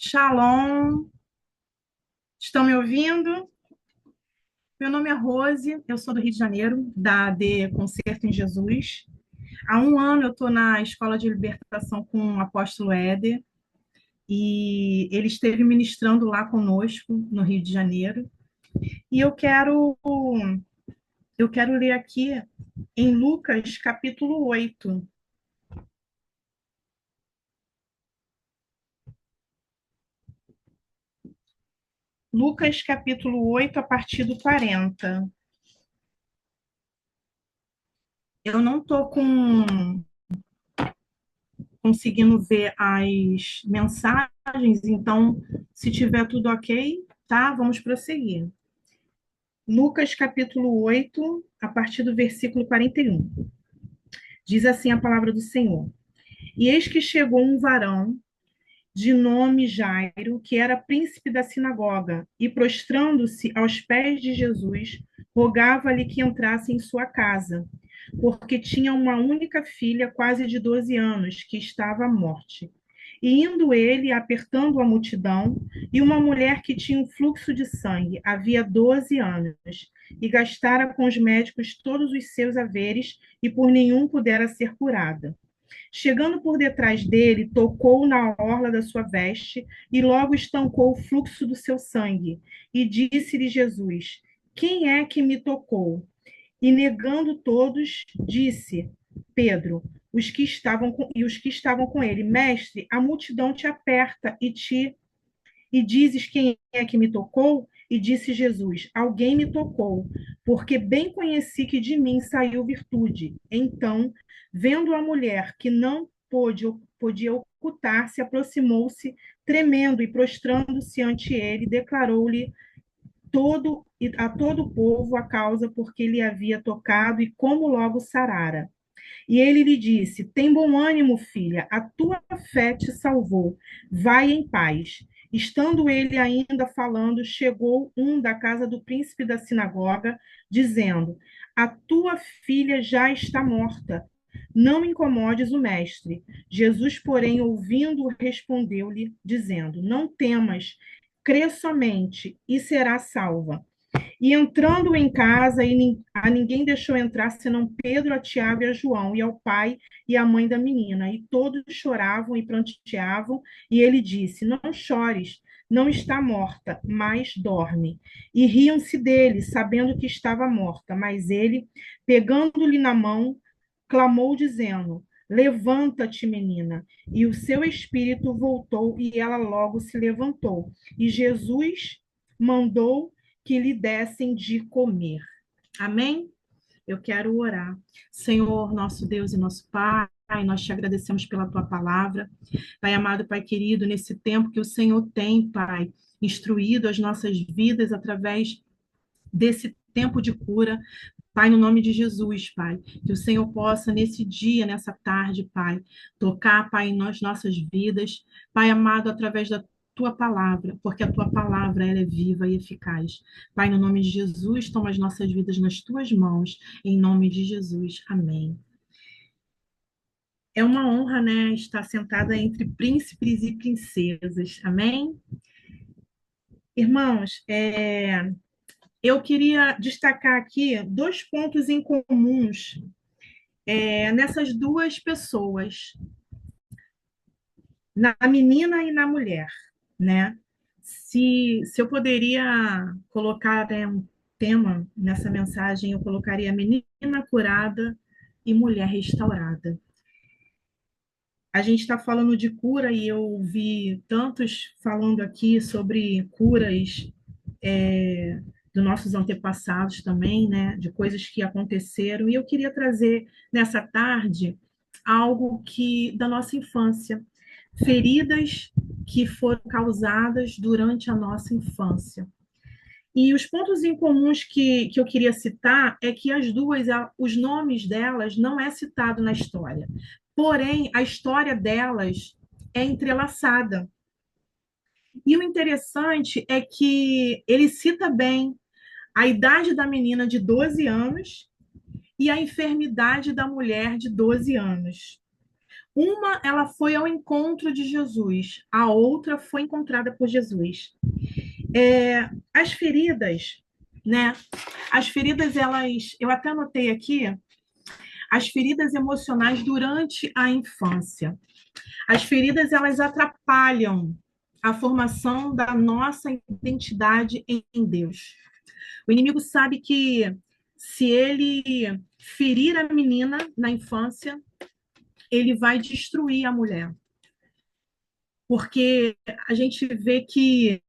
Shalom, estão me ouvindo? Meu nome é Rose, eu sou do Rio de Janeiro, da AD Concerto em Jesus. Há um ano eu estou na Escola de Libertação com o apóstolo Éder, e ele esteve ministrando lá conosco, no Rio de Janeiro. E eu quero ler aqui em Lucas, capítulo 8. Lucas, capítulo 8, a partir do 40. Eu não estou conseguindo ver as mensagens, então, se tiver tudo ok, tá? Vamos prosseguir. Lucas capítulo 8, a partir do versículo 41. Diz assim a palavra do Senhor: E eis que chegou um varão de nome Jairo, que era príncipe da sinagoga, e prostrando-se aos pés de Jesus, rogava-lhe que entrasse em sua casa, porque tinha uma única filha, quase de 12 anos, que estava à morte. E indo ele, apertando a multidão, e uma mulher que tinha um fluxo de sangue, havia 12 anos, e gastara com os médicos todos os seus haveres, e por nenhum pudera ser curada. Chegando por detrás dele, tocou na orla da sua veste e logo estancou o fluxo do seu sangue. E disse-lhe Jesus: Quem é que me tocou? E negando todos, disse Pedro, os que estavam com ele: Mestre, a multidão te aperta e dizes quem é que me tocou? E disse Jesus: Alguém me tocou, porque bem conheci que de mim saiu virtude. Então, vendo a mulher que não podia ocultar-se, aproximou-se, tremendo e prostrando-se ante ele, declarou-lhe a todo o povo a causa porque lhe havia tocado e como logo sarara. E ele lhe disse: Tem bom ânimo, filha, a tua fé te salvou. Vai em paz. Estando ele ainda falando, chegou um da casa do príncipe da sinagoga, dizendo: A tua filha já está morta. Não incomodes o mestre. Jesus, porém, ouvindo, respondeu-lhe, dizendo: Não temas, crê somente e será salva. E entrando em casa, a ninguém deixou entrar, senão Pedro, a Tiago e a João, e ao pai e à mãe da menina. E todos choravam e pranteavam, e ele disse: Não chores, não está morta, mas dorme. E riam-se dele, sabendo que estava morta. Mas ele, pegando-lhe na mão, clamou, dizendo: Levanta-te, menina. E o seu espírito voltou, e ela logo se levantou. E Jesus mandou que lhe dessem de comer. Amém? Eu quero orar. Senhor, nosso Deus e nosso Pai, nós te agradecemos pela tua palavra. Pai amado, Pai querido, nesse tempo que o Senhor tem, Pai, instruído as nossas vidas através desse tempo de cura. Pai, no nome de Jesus, Pai, que o Senhor possa nesse dia, nessa tarde, Pai, tocar, Pai, nas nossas vidas, Pai amado, através da tua palavra, porque a tua palavra ela é viva e eficaz. Pai, no nome de Jesus, toma as nossas vidas nas tuas mãos, em nome de Jesus. Amém. É uma honra, né, estar sentada entre príncipes e princesas. Amém? Irmãos, eu queria destacar aqui dois pontos em comuns nessas duas pessoas, na menina e na mulher, né? Se eu poderia colocar um tema nessa mensagem, eu colocaria menina curada e mulher restaurada. A gente está falando de cura e eu vi tantos falando aqui sobre curas dos nossos antepassados também, né? De coisas que aconteceram. E eu queria trazer nessa tarde algo que da nossa infância, feridas que foram causadas durante a nossa infância. E os pontos em comuns que eu queria citar é que as duas, os nomes delas não é citado na história. Porém, a história delas é entrelaçada. E o interessante é que ele cita bem a idade da menina de 12 anos e a enfermidade da mulher de 12 anos. Uma, ela foi ao encontro de Jesus, a outra foi encontrada por Jesus. As feridas, né? As feridas, elas, eu até anotei aqui, as feridas emocionais durante a infância. As feridas, elas atrapalham a formação da nossa identidade em Deus. O inimigo sabe que se ele ferir a menina na infância, ele vai destruir a mulher. Porque a gente vê que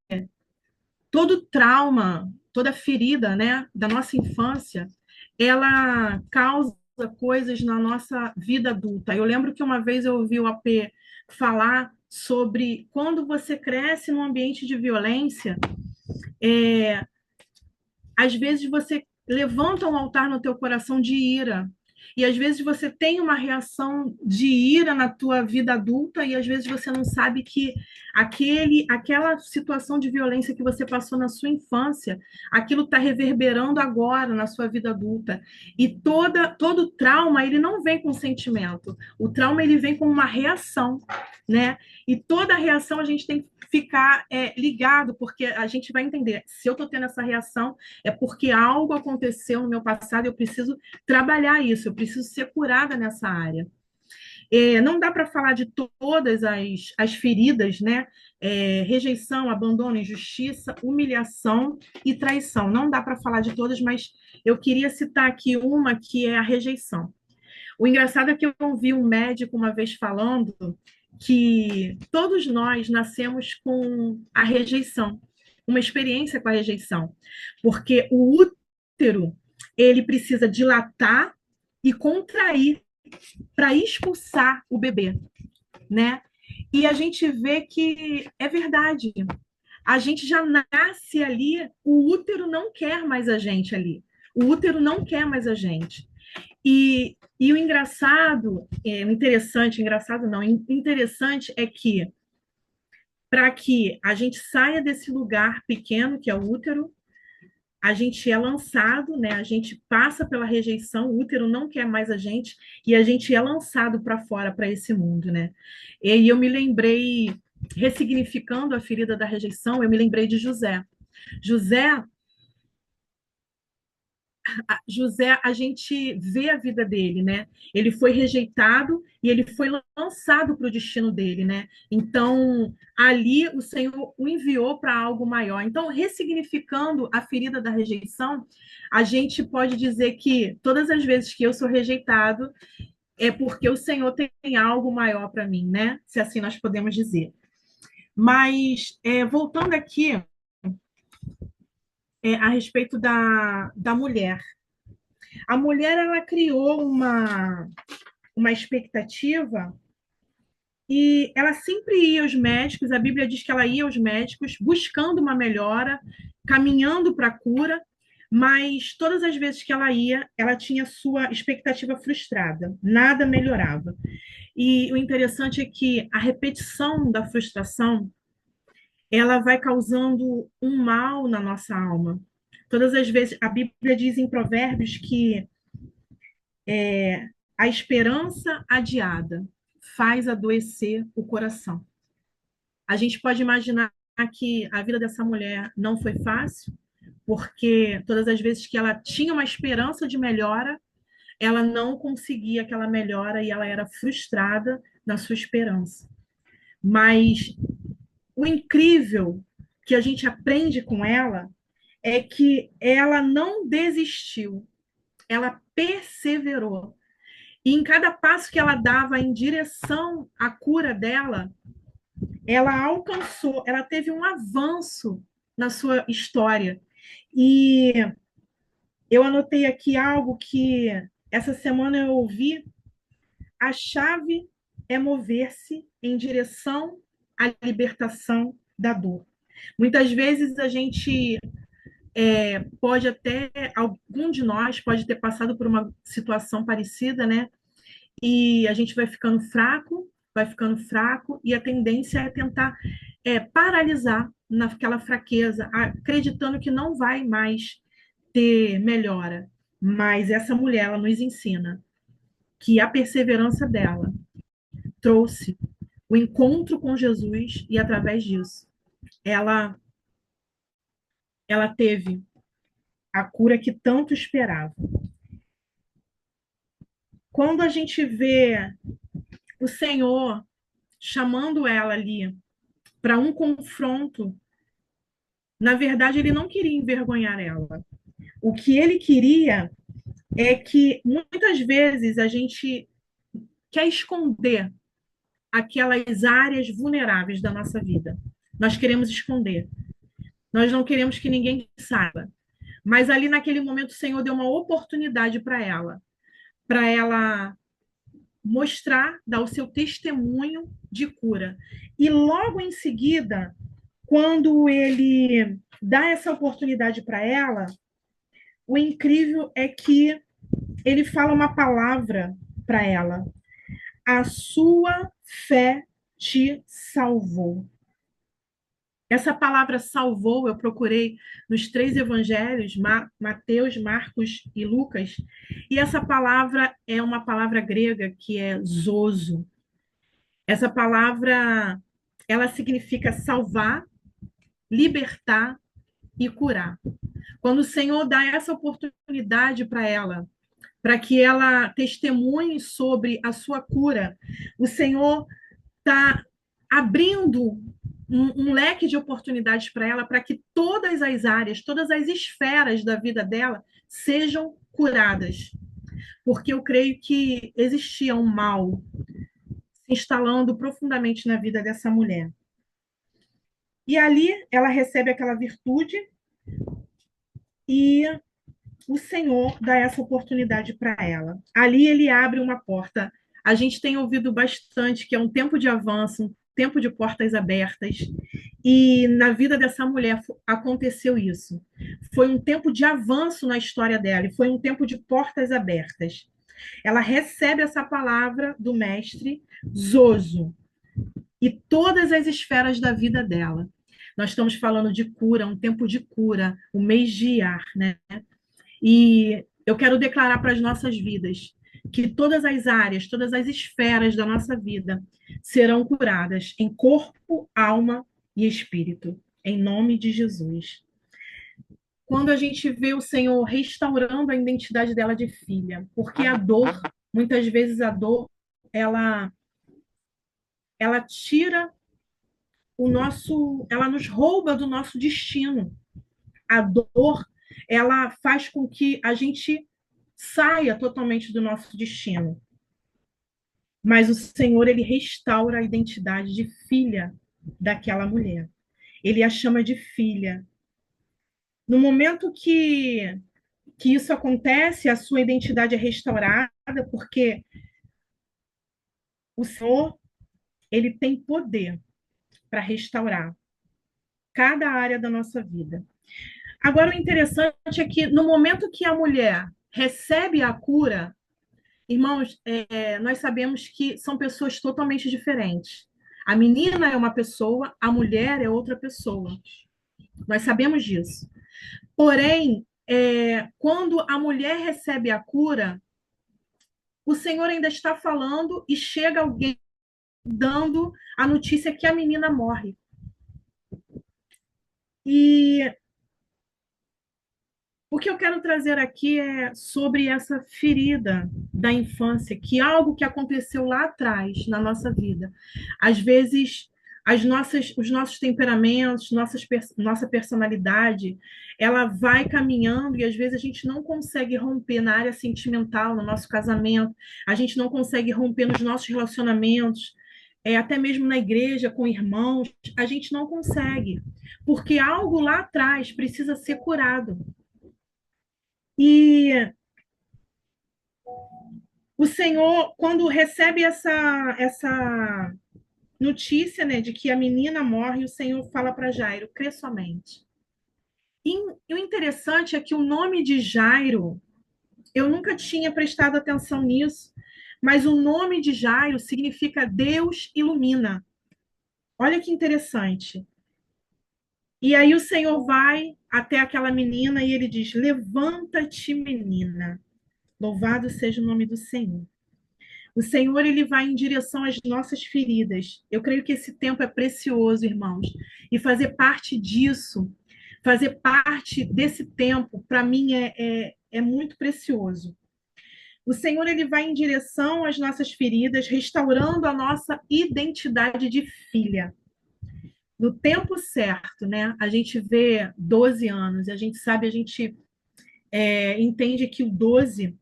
todo trauma, toda ferida, né, da nossa infância, ela causa coisas na nossa vida adulta. Eu lembro que uma vez eu ouvi o AP falar sobre quando você cresce num ambiente de violência, é, às vezes você levanta um altar no teu coração de ira. E às vezes você tem uma reação de ira na tua vida adulta e às vezes você não sabe que aquela situação de violência que você passou na sua infância, aquilo está reverberando agora na sua vida adulta. E todo trauma, ele não vem com sentimento. O trauma, ele vem com uma reação, né? E toda reação a gente tem que ficar ligado, porque a gente vai entender, se eu estou tendo essa reação, é porque algo aconteceu no meu passado e eu preciso trabalhar isso, eu preciso ser curada nessa área. Não dá para falar de todas as feridas, né? Rejeição, abandono, injustiça, humilhação e traição. Não dá para falar de todas, mas eu queria citar aqui uma que é a rejeição. O engraçado é que eu ouvi um médico uma vez falando que todos nós nascemos com a rejeição, uma experiência com a rejeição, porque o útero ele precisa dilatar e contrair para expulsar o bebê, né? E a gente vê que é verdade. A gente já nasce ali, o útero não quer mais a gente ali. O útero não quer mais a gente. E o engraçado, o interessante, engraçado não, interessante é que para que a gente saia desse lugar pequeno que é o útero, a gente é lançado, né? A gente passa pela rejeição, o útero não quer mais a gente e a gente é lançado para fora, para esse mundo, né? E eu me lembrei, ressignificando a ferida da rejeição, eu me lembrei de José. José, José, a gente vê a vida dele, né? Ele foi rejeitado e ele foi lançado para o destino dele, né? Então, ali o Senhor o enviou para algo maior. Então, ressignificando a ferida da rejeição, a gente pode dizer que todas as vezes que eu sou rejeitado, é porque o Senhor tem algo maior para mim, né? Se assim nós podemos dizer. Mas, voltando aqui, a respeito da mulher. A mulher, ela criou uma expectativa e ela sempre ia aos médicos, a Bíblia diz que ela ia aos médicos buscando uma melhora, caminhando para a cura, mas todas as vezes que ela ia, ela tinha sua expectativa frustrada, nada melhorava. E o interessante é que a repetição da frustração, ela vai causando um mal na nossa alma. Todas as vezes, a Bíblia diz em Provérbios que a esperança adiada faz adoecer o coração. A gente pode imaginar que a vida dessa mulher não foi fácil, porque todas as vezes que ela tinha uma esperança de melhora, ela não conseguia aquela melhora e ela era frustrada na sua esperança. Mas o incrível que a gente aprende com ela é que ela não desistiu, ela perseverou. E em cada passo que ela dava em direção à cura dela, ela alcançou, ela teve um avanço na sua história. E eu anotei aqui algo que essa semana eu ouvi: a chave é mover-se em direção à libertação da dor. Muitas vezes a gente pode até, algum de nós pode ter passado por uma situação parecida, né? E a gente vai ficando fraco, e a tendência é tentar paralisar naquela fraqueza, acreditando que não vai mais ter melhora. Mas essa mulher, ela nos ensina que a perseverança dela trouxe o encontro com Jesus e através disso, ela ela teve a cura que tanto esperava. Quando a gente vê o Senhor chamando ela ali para um confronto, na verdade ele não queria envergonhar ela. O que ele queria é que muitas vezes a gente quer esconder aquelas áreas vulneráveis da nossa vida. Nós queremos esconder. Nós não queremos que ninguém saiba. Mas ali naquele momento o Senhor deu uma oportunidade para ela mostrar, dar o seu testemunho de cura. E logo em seguida, quando ele dá essa oportunidade para ela, o incrível é que ele fala uma palavra para ela: a sua fé te salvou. Essa palavra salvou, eu procurei nos três evangelhos, Mateus, Marcos e Lucas, e essa palavra é uma palavra grega que é zoso. Essa palavra, ela significa salvar, libertar e curar. Quando o Senhor dá essa oportunidade para que ela testemunhe sobre a sua cura, o Senhor está abrindo um leque de oportunidades para ela, para que todas as áreas, todas as esferas da vida dela sejam curadas. Porque eu creio que existia um mal se instalando profundamente na vida dessa mulher. E ali ela recebe aquela virtude e o Senhor dá essa oportunidade para ela. Ali ele abre uma porta. A gente tem ouvido bastante que é um tempo de avanço, um tempo de portas abertas. E na vida dessa mulher aconteceu isso. Foi um tempo de avanço na história dela, e foi um tempo de portas abertas. Ela recebe essa palavra do mestre Zoso e todas as esferas da vida dela. Nós estamos falando de cura, um tempo de cura, o mês de Iar, né? E eu quero declarar para as nossas vidas que todas as áreas, todas as esferas da nossa vida serão curadas em corpo, alma e espírito, em nome de Jesus. Quando a gente vê o Senhor restaurando a identidade dela de filha, porque a dor, muitas vezes a dor, ela ela tira o nosso, ela nos rouba do nosso destino. A dor, ela faz com que a gente saia totalmente do nosso destino. Mas o Senhor, ele restaura a identidade de filha daquela mulher. Ele a chama de filha. No momento que isso acontece, a sua identidade é restaurada, porque o Senhor, ele tem poder para restaurar cada área da nossa vida. Agora, o interessante é que no momento que a mulher recebe a cura, irmãos, nós sabemos que são pessoas totalmente diferentes. A menina é uma pessoa, a mulher é outra pessoa. Nós sabemos disso. Porém, quando a mulher recebe a cura, o Senhor ainda está falando e chega alguém dando a notícia que a menina morre. E o que eu quero trazer aqui é sobre essa ferida da infância, que é algo que aconteceu lá atrás na nossa vida. Às vezes, os nossos temperamentos, nossa personalidade, ela vai caminhando e às vezes a gente não consegue romper na área sentimental, no nosso casamento, a gente não consegue romper nos nossos relacionamentos, até mesmo na igreja, com irmãos, a gente não consegue, porque algo lá atrás precisa ser curado. E o Senhor, quando recebe essa notícia, né, de que a menina morre, o Senhor fala para Jairo: crê somente. E o interessante é que o nome de Jairo, eu nunca tinha prestado atenção nisso, mas o nome de Jairo significa Deus ilumina. Olha que interessante. E aí o Senhor vai até aquela menina e ele diz: levanta-te, menina. Louvado seja o nome do Senhor. O Senhor, ele vai em direção às nossas feridas. Eu creio que esse tempo é precioso, irmãos. E fazer parte desse tempo, para mim, é muito precioso. O Senhor, ele vai em direção às nossas feridas, restaurando a nossa identidade de filha. No tempo certo, né? A gente vê 12 anos, a gente sabe, a gente entende que o 12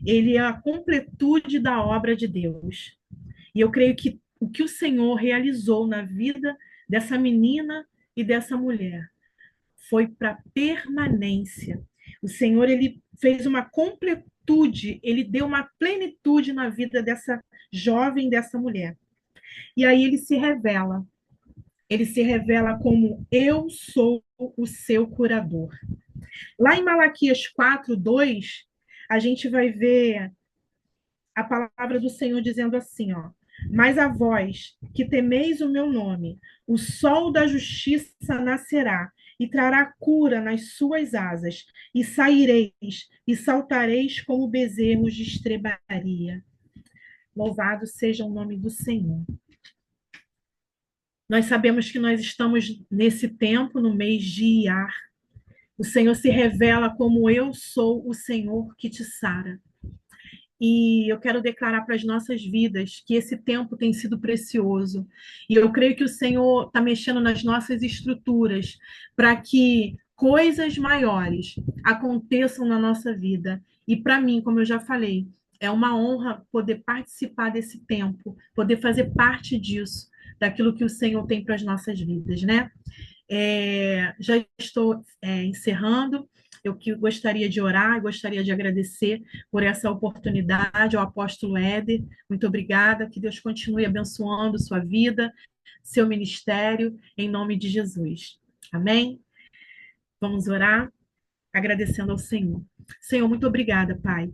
ele é a completude da obra de Deus. E eu creio que o que o Senhor realizou na vida dessa menina e dessa mulher foi para permanência. O Senhor, ele fez uma completude, ele deu uma plenitude na vida dessa jovem, dessa mulher. E aí ele se revela como eu sou o seu curador. Lá em Malaquias 4:2, a gente vai ver a palavra do Senhor dizendo assim, ó: mas a vós que temeis o meu nome, o sol da justiça nascerá e trará cura nas suas asas, e saireis e saltareis como bezerros de estrebaria. Louvado seja o nome do Senhor. Nós sabemos que nós estamos nesse tempo, no mês de Iar. O Senhor se revela como eu sou o Senhor que te sara. E eu quero declarar para as nossas vidas que esse tempo tem sido precioso. E eu creio que o Senhor está mexendo nas nossas estruturas para que coisas maiores aconteçam na nossa vida. E para mim, como eu já falei, é uma honra poder participar desse tempo, poder fazer parte disso, daquilo que o Senhor tem para as nossas vidas, né? Já estou encerrando. Eu que gostaria de orar, gostaria de agradecer por essa oportunidade ao apóstolo Éder. Muito obrigada. Que Deus continue abençoando sua vida, seu ministério, em nome de Jesus. Amém? Vamos orar agradecendo ao Senhor. Senhor, muito obrigada, Pai.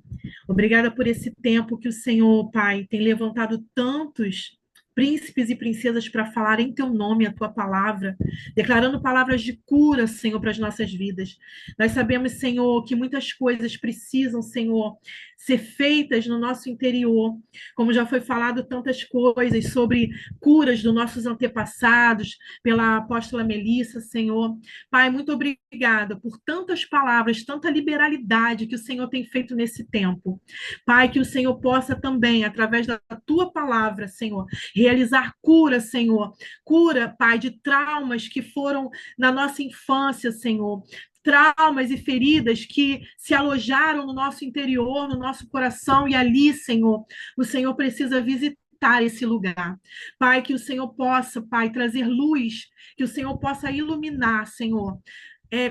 Obrigada por esse tempo que o Senhor, Pai, tem levantado tantos príncipes e princesas para falar em teu nome a tua palavra, declarando palavras de cura, Senhor, para as nossas vidas. Nós sabemos, Senhor, que muitas coisas precisam, Senhor, ser feitas no nosso interior, como já foi falado tantas coisas sobre curas dos nossos antepassados, pela apóstola Melissa, Senhor. Pai, muito obrigada por tantas palavras, tanta liberalidade que o Senhor tem feito nesse tempo. Pai, que o Senhor possa também, através da tua palavra, Senhor, realizar cura, Senhor. Cura, Pai, de traumas que foram na nossa infância, Senhor. Traumas e feridas que se alojaram no nosso interior, no nosso coração, e ali, Senhor, o Senhor precisa visitar esse lugar. Pai, que o Senhor possa, Pai, trazer luz, que o Senhor possa iluminar, Senhor,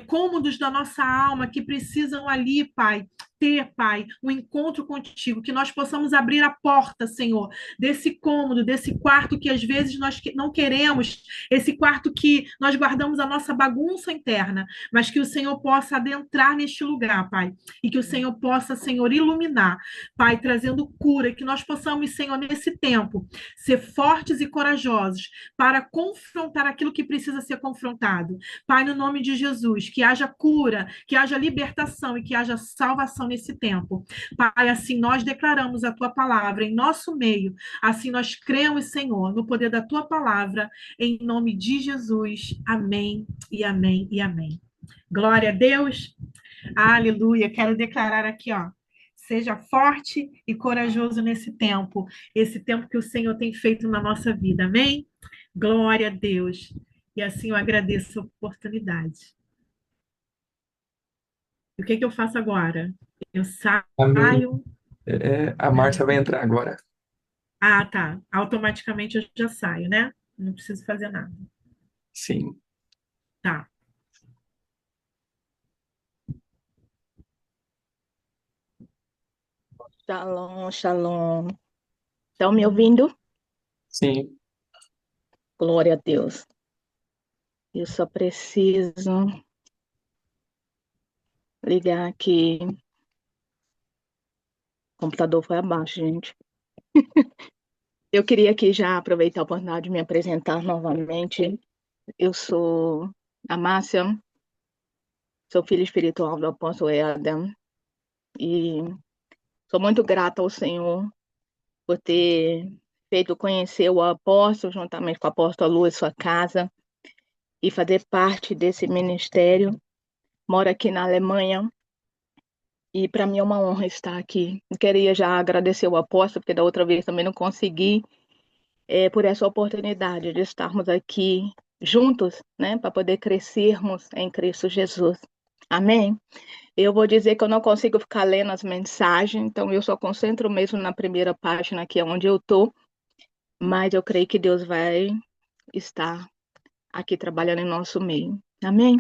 cômodos da nossa alma que precisam ali, Pai, ter, Pai, um encontro contigo, que nós possamos abrir a porta, Senhor, desse cômodo, desse quarto que às vezes nós não queremos, esse quarto que nós guardamos a nossa bagunça interna, mas que o Senhor possa adentrar neste lugar, Pai, e que o Senhor possa, Senhor, iluminar, Pai, trazendo cura, que nós possamos, Senhor, nesse tempo, ser fortes e corajosos para confrontar aquilo que precisa ser confrontado. Pai, no nome de Jesus, que haja cura, que haja libertação e que haja salvação nesse tempo. Pai, assim nós declaramos a tua palavra em nosso meio, assim nós cremos, Senhor, no poder da tua palavra, em nome de Jesus. Amém e amém e amém. Glória a Deus. Aleluia. Quero declarar aqui, ó. Seja forte e corajoso nesse tempo, esse tempo que o Senhor tem feito na nossa vida. Amém? Glória a Deus. E assim eu agradeço a oportunidade. E o que que eu faço agora? Eu Amém. saio. A Márcia vai entrar agora. Ah, tá. Automaticamente eu já saio, né? Não preciso fazer nada. Sim. Tá. Shalom, shalom. Estão me ouvindo? Sim. Glória a Deus. Eu só preciso ligar aqui. O computador foi abaixo, gente. Eu queria aqui já aproveitar a oportunidade de me apresentar novamente. Eu sou a Márcia, sou filha espiritual do apóstolo Adam e sou muito grata ao Senhor por ter feito conhecer o apóstolo, juntamente com o apóstolo Lu e sua casa, e fazer parte desse ministério. Moro aqui na Alemanha, e para mim é uma honra estar aqui. Eu queria já agradecer o apóstolo, porque da outra vez também não consegui, por essa oportunidade de estarmos aqui juntos, né, para poder crescermos em Cristo Jesus. Amém? Eu vou dizer que eu não consigo ficar lendo as mensagens, então eu só concentro mesmo na primeira página, que é onde eu estou, mas eu creio que Deus vai estar aqui trabalhando em nosso meio. Amém?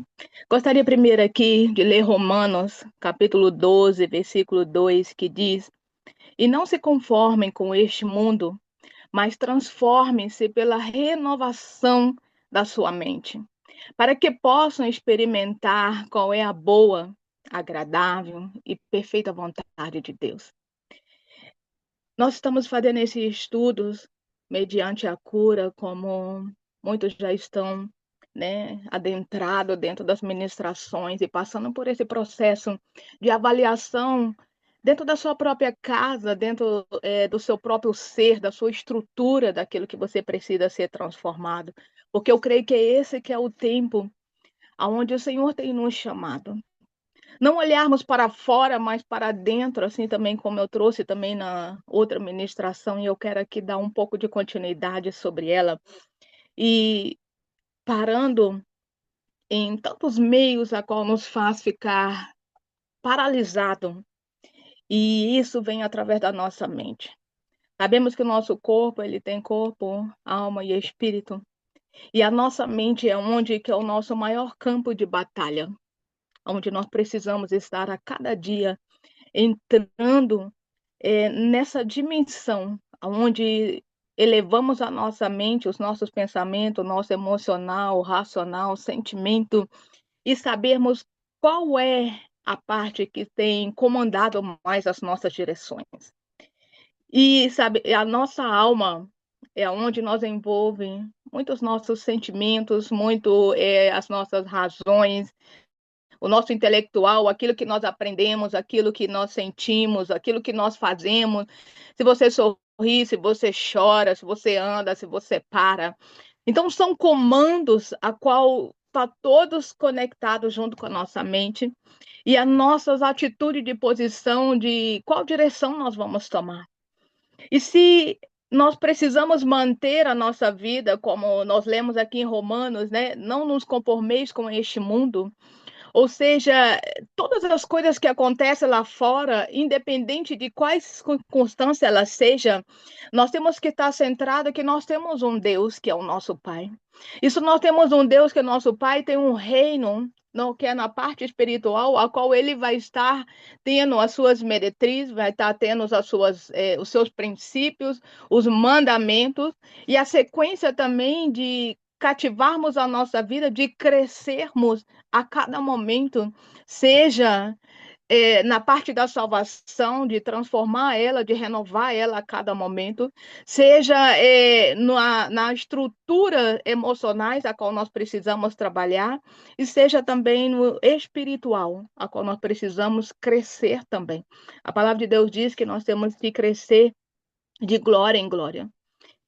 Gostaria primeiro aqui de ler Romanos, capítulo 12, versículo 2, que diz: E não se conformem com este mundo, mas transformem-se pela renovação da sua mente, para que possam experimentar qual é a boa, agradável e perfeita vontade de Deus. Nós estamos fazendo esses estudos mediante a cura, como muitos já estão, né, adentrados dentro das ministrações e passando por esse processo de avaliação dentro da sua própria casa, dentro do seu próprio ser, da sua estrutura, daquilo que você precisa ser transformado. Porque eu creio que é esse que é o tempo aonde o Senhor tem nos chamado. Não olharmos para fora, mas para dentro, assim também como eu trouxe também na outra ministração, e eu quero aqui dar um pouco de continuidade sobre ela. E parando em tantos meios a qual nos faz ficar paralisado, e isso vem através da nossa mente. Sabemos que o nosso corpo, ele tem corpo, alma e espírito. E a nossa mente é onde que é o nosso maior campo de batalha, onde nós precisamos estar a cada dia entrando nessa dimensão, onde elevamos a nossa mente, os nossos pensamentos, o nosso emocional, racional, sentimento, e sabermos qual é a parte que tem comandado mais as nossas direções. E, sabe, a nossa alma é onde nós envolve muitos nossos sentimentos, muito as nossas razões, o nosso intelectual, aquilo que nós aprendemos, aquilo que nós sentimos, aquilo que nós fazemos. Se você sorri, se você chora, se você anda, se você para. Então, são comandos a qual está todos conectados junto com a nossa mente e as nossas atitudes de posição de qual direção nós vamos tomar. E se nós precisamos manter a nossa vida, como nós lemos aqui em Romanos, né? Não nos conformeis com este mundo. Ou seja, todas as coisas que acontecem lá fora, independente de quais circunstâncias elas sejam, nós temos que estar centrados que nós temos um Deus que é o nosso Pai. Isso nós temos um Deus que é nosso Pai, tem um reino, não, que é na parte espiritual, a qual ele vai estar tendo as suas meretrizes, vai estar tendo os seus princípios, os mandamentos, e a sequência também de cativarmos a nossa vida, de crescermos a cada momento, seja na parte da salvação, de transformar ela, de renovar ela a cada momento, seja na estrutura emocionais a qual nós precisamos trabalhar, e seja também no espiritual, a qual nós precisamos crescer também. A palavra de Deus diz que nós temos que crescer de glória em glória.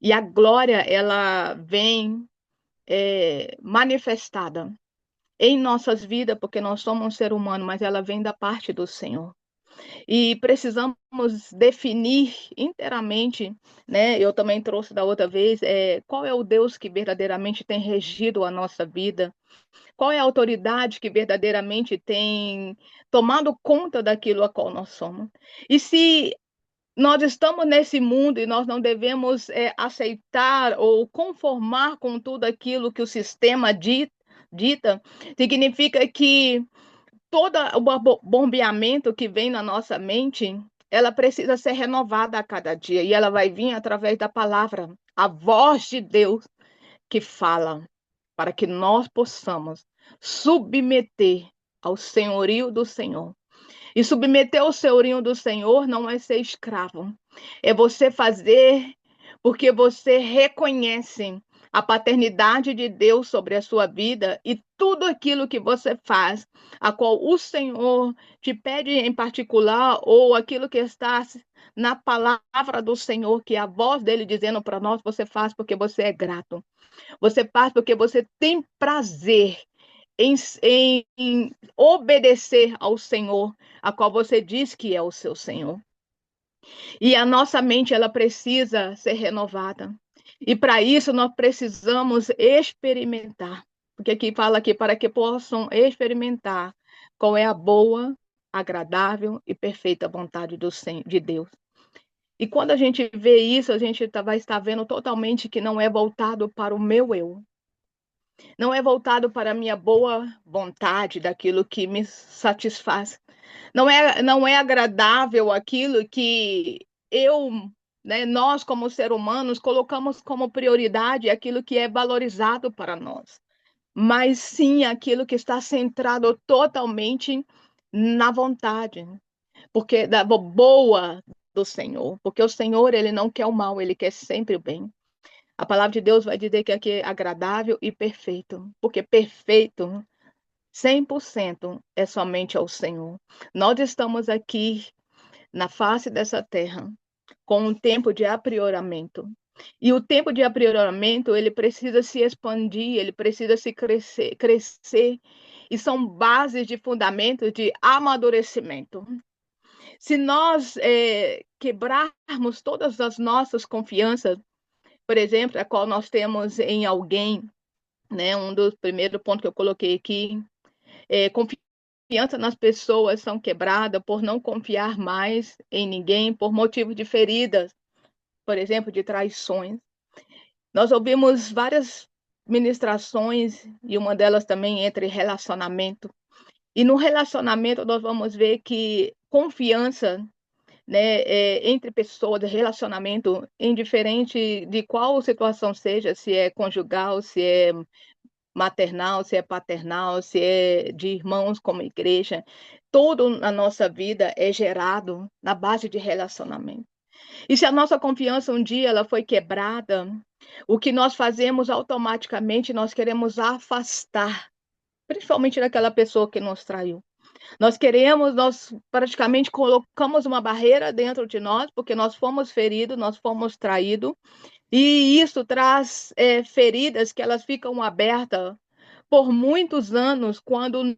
E a glória, ela vem manifestada em nossas vidas, porque nós somos um ser humano, mas ela vem da parte do Senhor. E precisamos definir inteiramente, né? Eu também trouxe da outra vez, qual é o Deus que verdadeiramente tem regido a nossa vida, qual é a autoridade que verdadeiramente tem tomado conta daquilo a qual nós somos. E se nós estamos nesse mundo e nós não devemos aceitar ou conformar com tudo aquilo que o sistema dita, significa que todo o bombeamento que vem na nossa mente, ela precisa ser renovada a cada dia, e ela vai vir através da palavra, a voz de Deus que fala, para que nós possamos submeter ao senhorio do Senhor. E submeter ao senhorio do Senhor não é ser escravo, é você fazer porque você reconhece a paternidade de Deus sobre a sua vida e tudo aquilo que você faz, a qual o Senhor te pede em particular, ou aquilo que está na palavra do Senhor, que é a voz dele dizendo para nós, você faz porque você é grato. Você faz porque você tem prazer em obedecer ao Senhor, a qual você diz que é o seu Senhor. E a nossa mente, ela precisa ser renovada. E para isso nós precisamos experimentar. Porque aqui fala aqui para que possam experimentar qual é a boa, agradável e perfeita vontade de Deus. E quando a gente vê isso, a gente vai estar vendo totalmente que não é voltado para o meu eu. Não é voltado para a minha boa vontade, daquilo que me satisfaz. Não é agradável aquilo que nós, como seres humanos, colocamos como prioridade aquilo que é valorizado para nós, mas sim aquilo que está centrado totalmente na vontade, porque da boa do Senhor, porque o Senhor, ele não quer o mal, ele quer sempre o bem. A palavra de Deus vai dizer que aqui é agradável e perfeito, porque perfeito 100% é somente ao Senhor. Nós estamos aqui na face dessa terra com um tempo de aprioramento. E o tempo de aprioramento, ele precisa se expandir, ele precisa se crescer. E são bases de fundamento de amadurecimento. Se nós quebrarmos todas as nossas confianças, por exemplo, a qual nós temos em alguém, né, um dos primeiros pontos que eu coloquei aqui, confiança nas pessoas são quebradas por não confiar mais em ninguém, por motivo de feridas, por exemplo, de traições. Nós ouvimos várias ministrações, e uma delas também entre relacionamento. E no relacionamento nós vamos ver que confiança, né, entre pessoas, relacionamento, indiferente de qual situação seja, se é conjugal, se é maternal, se é paternal, se é de irmãos como igreja, tudo na nossa vida é gerado na base de relacionamento. E se a nossa confiança um dia ela foi quebrada, o que nós fazemos automaticamente, nós queremos afastar, principalmente daquela pessoa que nos traiu. Nós praticamente colocamos uma barreira dentro de nós, porque nós fomos feridos, nós fomos traídos, e isso traz feridas que elas ficam abertas por muitos anos quando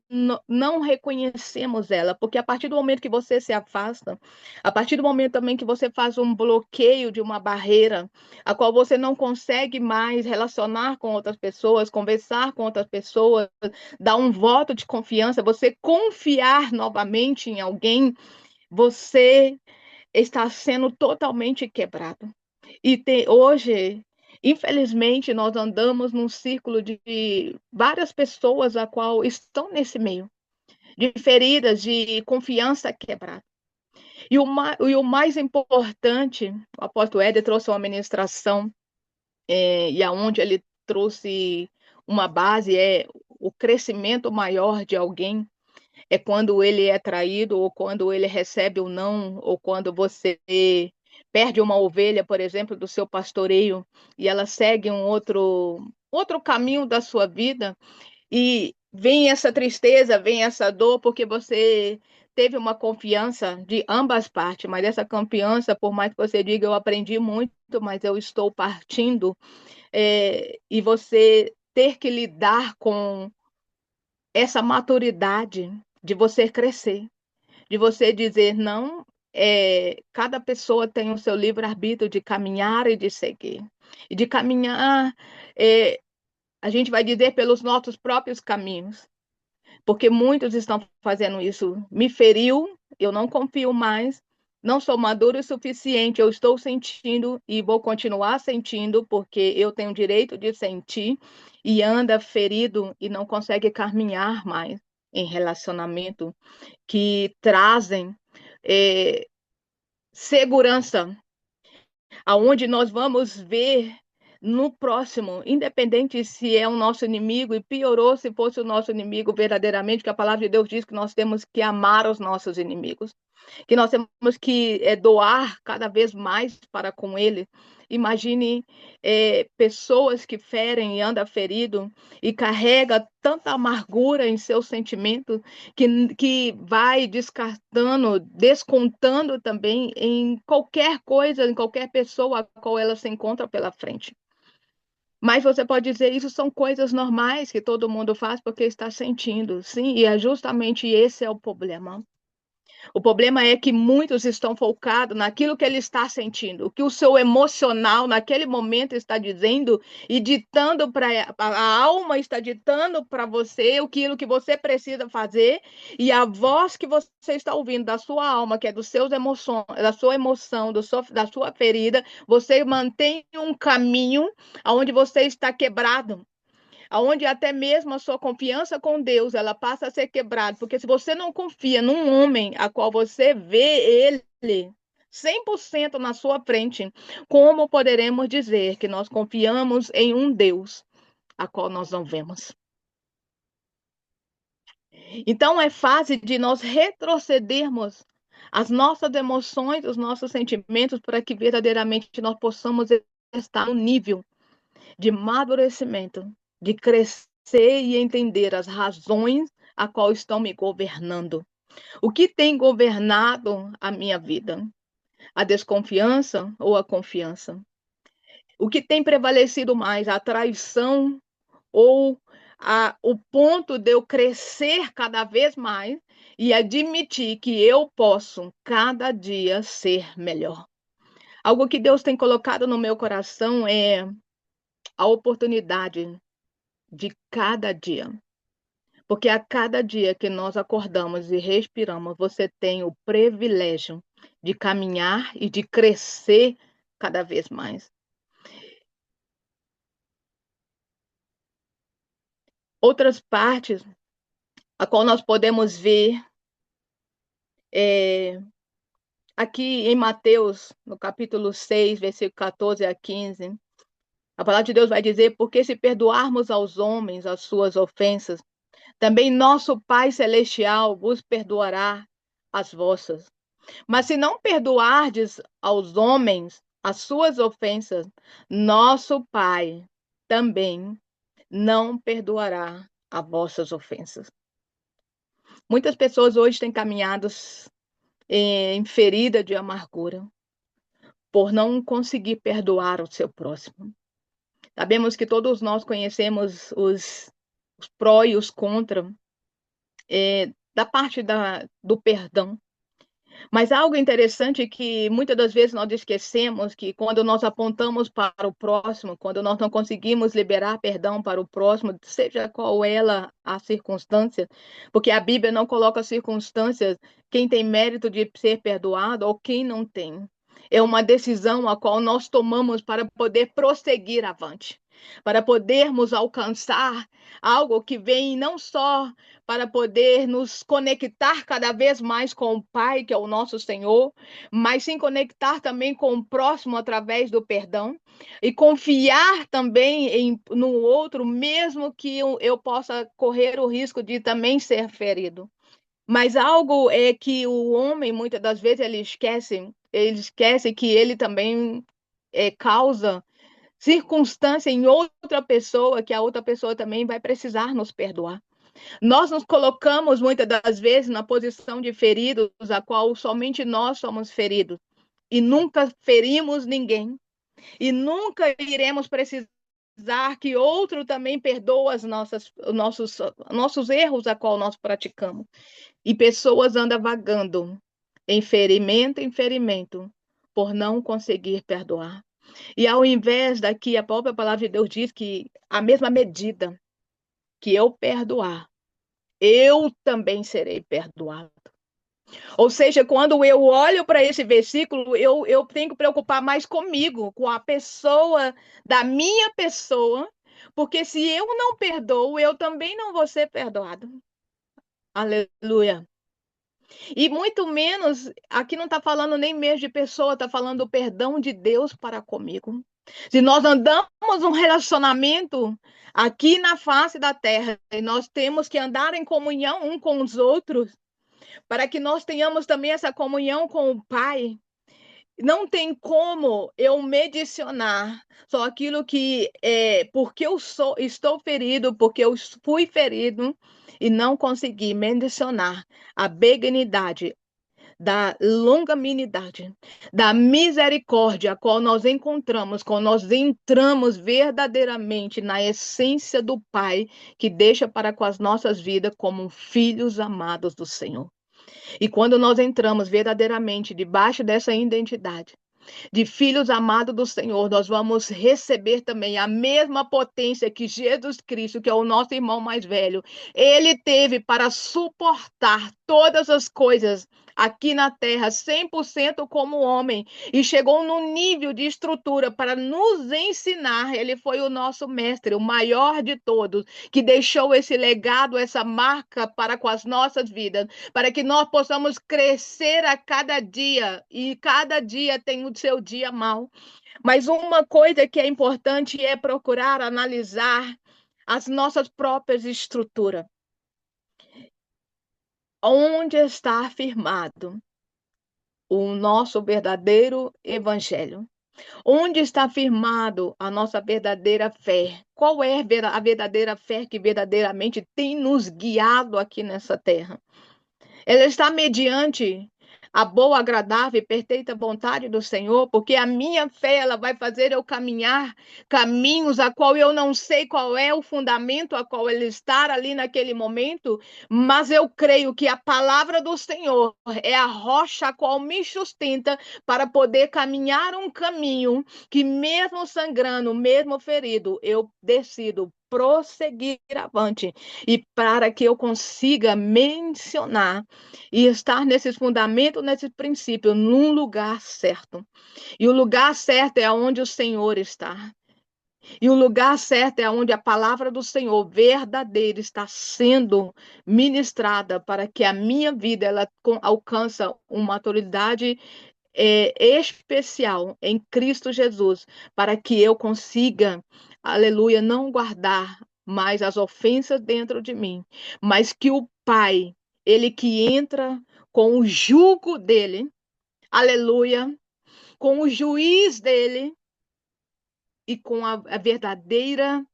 não reconhecemos ela, porque a partir do momento que você se afasta, a partir do momento também que você faz um bloqueio de uma barreira, a qual você não consegue mais relacionar com outras pessoas, conversar com outras pessoas, dar um voto de confiança, você confiar novamente em alguém, você está sendo totalmente quebrado. E hoje, infelizmente, nós andamos num círculo de várias pessoas a qual estão nesse meio, de feridas, de confiança quebrada. E o mais importante, o apóstolo Éder trouxe uma ministração, e aonde ele trouxe uma base, o crescimento maior de alguém, é quando ele é traído, ou quando ele recebe o não, ou quando você perde uma ovelha, por exemplo, do seu pastoreio, e ela segue um outro caminho da sua vida, e vem essa tristeza, vem essa dor, porque você teve uma confiança de ambas partes, mas essa confiança, por mais que você diga, eu aprendi muito, mas eu estou partindo, e você ter que lidar com essa maturidade de você crescer, de você dizer não, cada pessoa tem o seu livre-arbítrio de caminhar e de seguir. E de caminhar, a gente vai dizer, pelos nossos próprios caminhos. Porque muitos estão fazendo isso. Me feriu, eu não confio mais, não sou maduro o suficiente, eu estou sentindo e vou continuar sentindo, porque eu tenho o direito de sentir, e anda ferido e não consegue caminhar mais em relacionamento que trazem segurança, aonde nós vamos ver no próximo, independente se é o nosso inimigo, e piorou se fosse o nosso inimigo verdadeiramente, que a palavra de Deus diz que nós temos que amar os nossos inimigos, que nós temos que doar cada vez mais para com ele, Imagine pessoas que ferem e andam ferido e carrega tanta amargura em seus sentimentos que vai descartando, descontando também em qualquer coisa, em qualquer pessoa a qual ela se encontra pela frente. Mas você pode dizer, isso são coisas normais que todo mundo faz porque está sentindo. Sim, e é justamente esse é o problema. O problema é que muitos estão focados naquilo que ele está sentindo, o que o seu emocional naquele momento está dizendo e ditando para a alma está ditando para você aquilo que você precisa fazer e a voz que você está ouvindo da sua alma, que é dos seus emoções, da sua emoção, da sua ferida, você mantém um caminho onde você está quebrado, aonde até mesmo a sua confiança com Deus, ela passa a ser quebrada, porque se você não confia num homem a qual você vê ele 100% na sua frente, como poderemos dizer que nós confiamos em um Deus a qual nós não vemos? Então é fase de nós retrocedermos as nossas emoções, os nossos sentimentos, para que verdadeiramente nós possamos estar no nível de amadurecimento, de crescer e entender as razões a qual estão me governando. O que tem governado a minha vida? A desconfiança ou a confiança? O que tem prevalecido mais? A traição ou o ponto de eu crescer cada vez mais e admitir que eu posso cada dia ser melhor? Algo que Deus tem colocado no meu coração é a oportunidade de cada dia. Porque a cada dia que nós acordamos e respiramos, você tem o privilégio de caminhar e de crescer cada vez mais. Outras partes a qual nós podemos ver aqui em Mateus, no capítulo 6, versículo 14 a 15, a palavra de Deus vai dizer: porque se perdoarmos aos homens as suas ofensas, também nosso Pai Celestial vos perdoará as vossas. Mas se não perdoardes aos homens as suas ofensas, nosso Pai também não perdoará as vossas ofensas. Muitas pessoas hoje têm caminhado em ferida de amargura por não conseguir perdoar o seu próximo. Sabemos que todos nós conhecemos os pró e os contra da parte do perdão. Mas algo interessante é que muitas das vezes nós esquecemos que quando nós apontamos para o próximo, quando nós não conseguimos liberar perdão para o próximo, seja qual ela a circunstância, porque a Bíblia não coloca circunstâncias, quem tem mérito de ser perdoado ou quem não tem. É uma decisão a qual nós tomamos para poder prosseguir avante, para podermos alcançar algo que vem não só para poder nos conectar cada vez mais com o Pai, que é o nosso Senhor, mas sim conectar também com o próximo através do perdão e confiar também no outro, mesmo que eu possa correr o risco de também ser ferido. Mas algo é que o homem, muitas das vezes, ele esquece que ele também causa circunstância em outra pessoa, que a outra pessoa também vai precisar nos perdoar. Nós nos colocamos muitas das vezes na posição de feridos, a qual somente nós somos feridos, e nunca ferimos ninguém, e nunca iremos precisar que outro também perdoe nossos erros a qual nós praticamos. E pessoas andam vagando em ferimento por não conseguir perdoar. E ao invés daqui, a própria palavra de Deus diz que a mesma medida que eu perdoar, eu também serei perdoado. Ou seja, quando eu olho para esse versículo, eu tenho que preocupar mais comigo, com a pessoa, da minha pessoa, porque se eu não perdoo, eu também não vou ser perdoado. Aleluia. E muito menos, aqui não está falando nem mesmo de pessoa, está falando do perdão de Deus para comigo. Se nós andamos um relacionamento aqui na face da terra, e nós temos que andar em comunhão um com os outros, para que nós tenhamos também essa comunhão com o Pai. Não tem como eu medicionar só aquilo que é porque estou ferido, porque eu fui ferido e não consegui mencionar a benignidade, da longanimidade, da misericórdia, a qual nós encontramos quando nós entramos verdadeiramente na essência do Pai, que deixa para com as nossas vidas como filhos amados do Senhor. E quando nós entramos verdadeiramente debaixo dessa identidade, de filhos amados do Senhor, nós vamos receber também a mesma potência que Jesus Cristo, que é o nosso irmão mais velho, ele teve para suportar todas as coisas aqui na terra, 100% como homem, e chegou no nível de estrutura para nos ensinar. Ele foi o nosso mestre, o maior de todos, que deixou esse legado, essa marca para com as nossas vidas, para que nós possamos crescer a cada dia, e cada dia tem o seu dia mau. Mas uma coisa que é importante é procurar analisar as nossas próprias estruturas. Onde está firmado o nosso verdadeiro evangelho? Onde está firmado a nossa verdadeira fé? Qual é a verdadeira fé que verdadeiramente tem nos guiado aqui nessa terra? Ela está mediante a boa, agradável e perfeita vontade do Senhor, porque a minha fé ela vai fazer eu caminhar caminhos a qual eu não sei qual é o fundamento a qual ele está ali naquele momento, mas eu creio que a palavra do Senhor é a rocha a qual me sustenta para poder caminhar um caminho que mesmo sangrando, mesmo ferido, eu decido prosseguir avante e para que eu consiga mencionar e estar nesses fundamentos, nesses princípios, num lugar certo. E o lugar certo é onde o Senhor está. E o lugar certo é onde a palavra do Senhor verdadeira está sendo ministrada para que a minha vida ela alcance uma maturidade especial em Cristo Jesus, para que eu consiga, aleluia, não guardar mais as ofensas dentro de mim, mas que o Pai, ele que entra com o jugo dele, aleluia, com o juiz dele e com a verdadeira,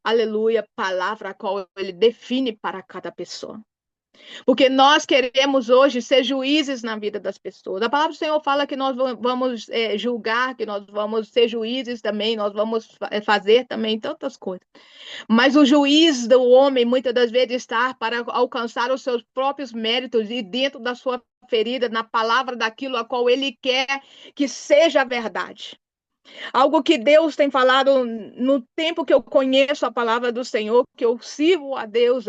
aleluia, palavra a qual ele define para cada pessoa. Porque nós queremos hoje ser juízes na vida das pessoas. A palavra do Senhor fala que nós vamos julgar, que nós vamos ser juízes também, nós vamos fazer também tantas coisas. Mas o juiz do homem, muitas das vezes, está para alcançar os seus próprios méritos e dentro da sua ferida, na palavra daquilo a qual ele quer que seja a verdade. Algo que Deus tem falado no tempo que eu conheço a palavra do Senhor, que eu sirvo a Deus,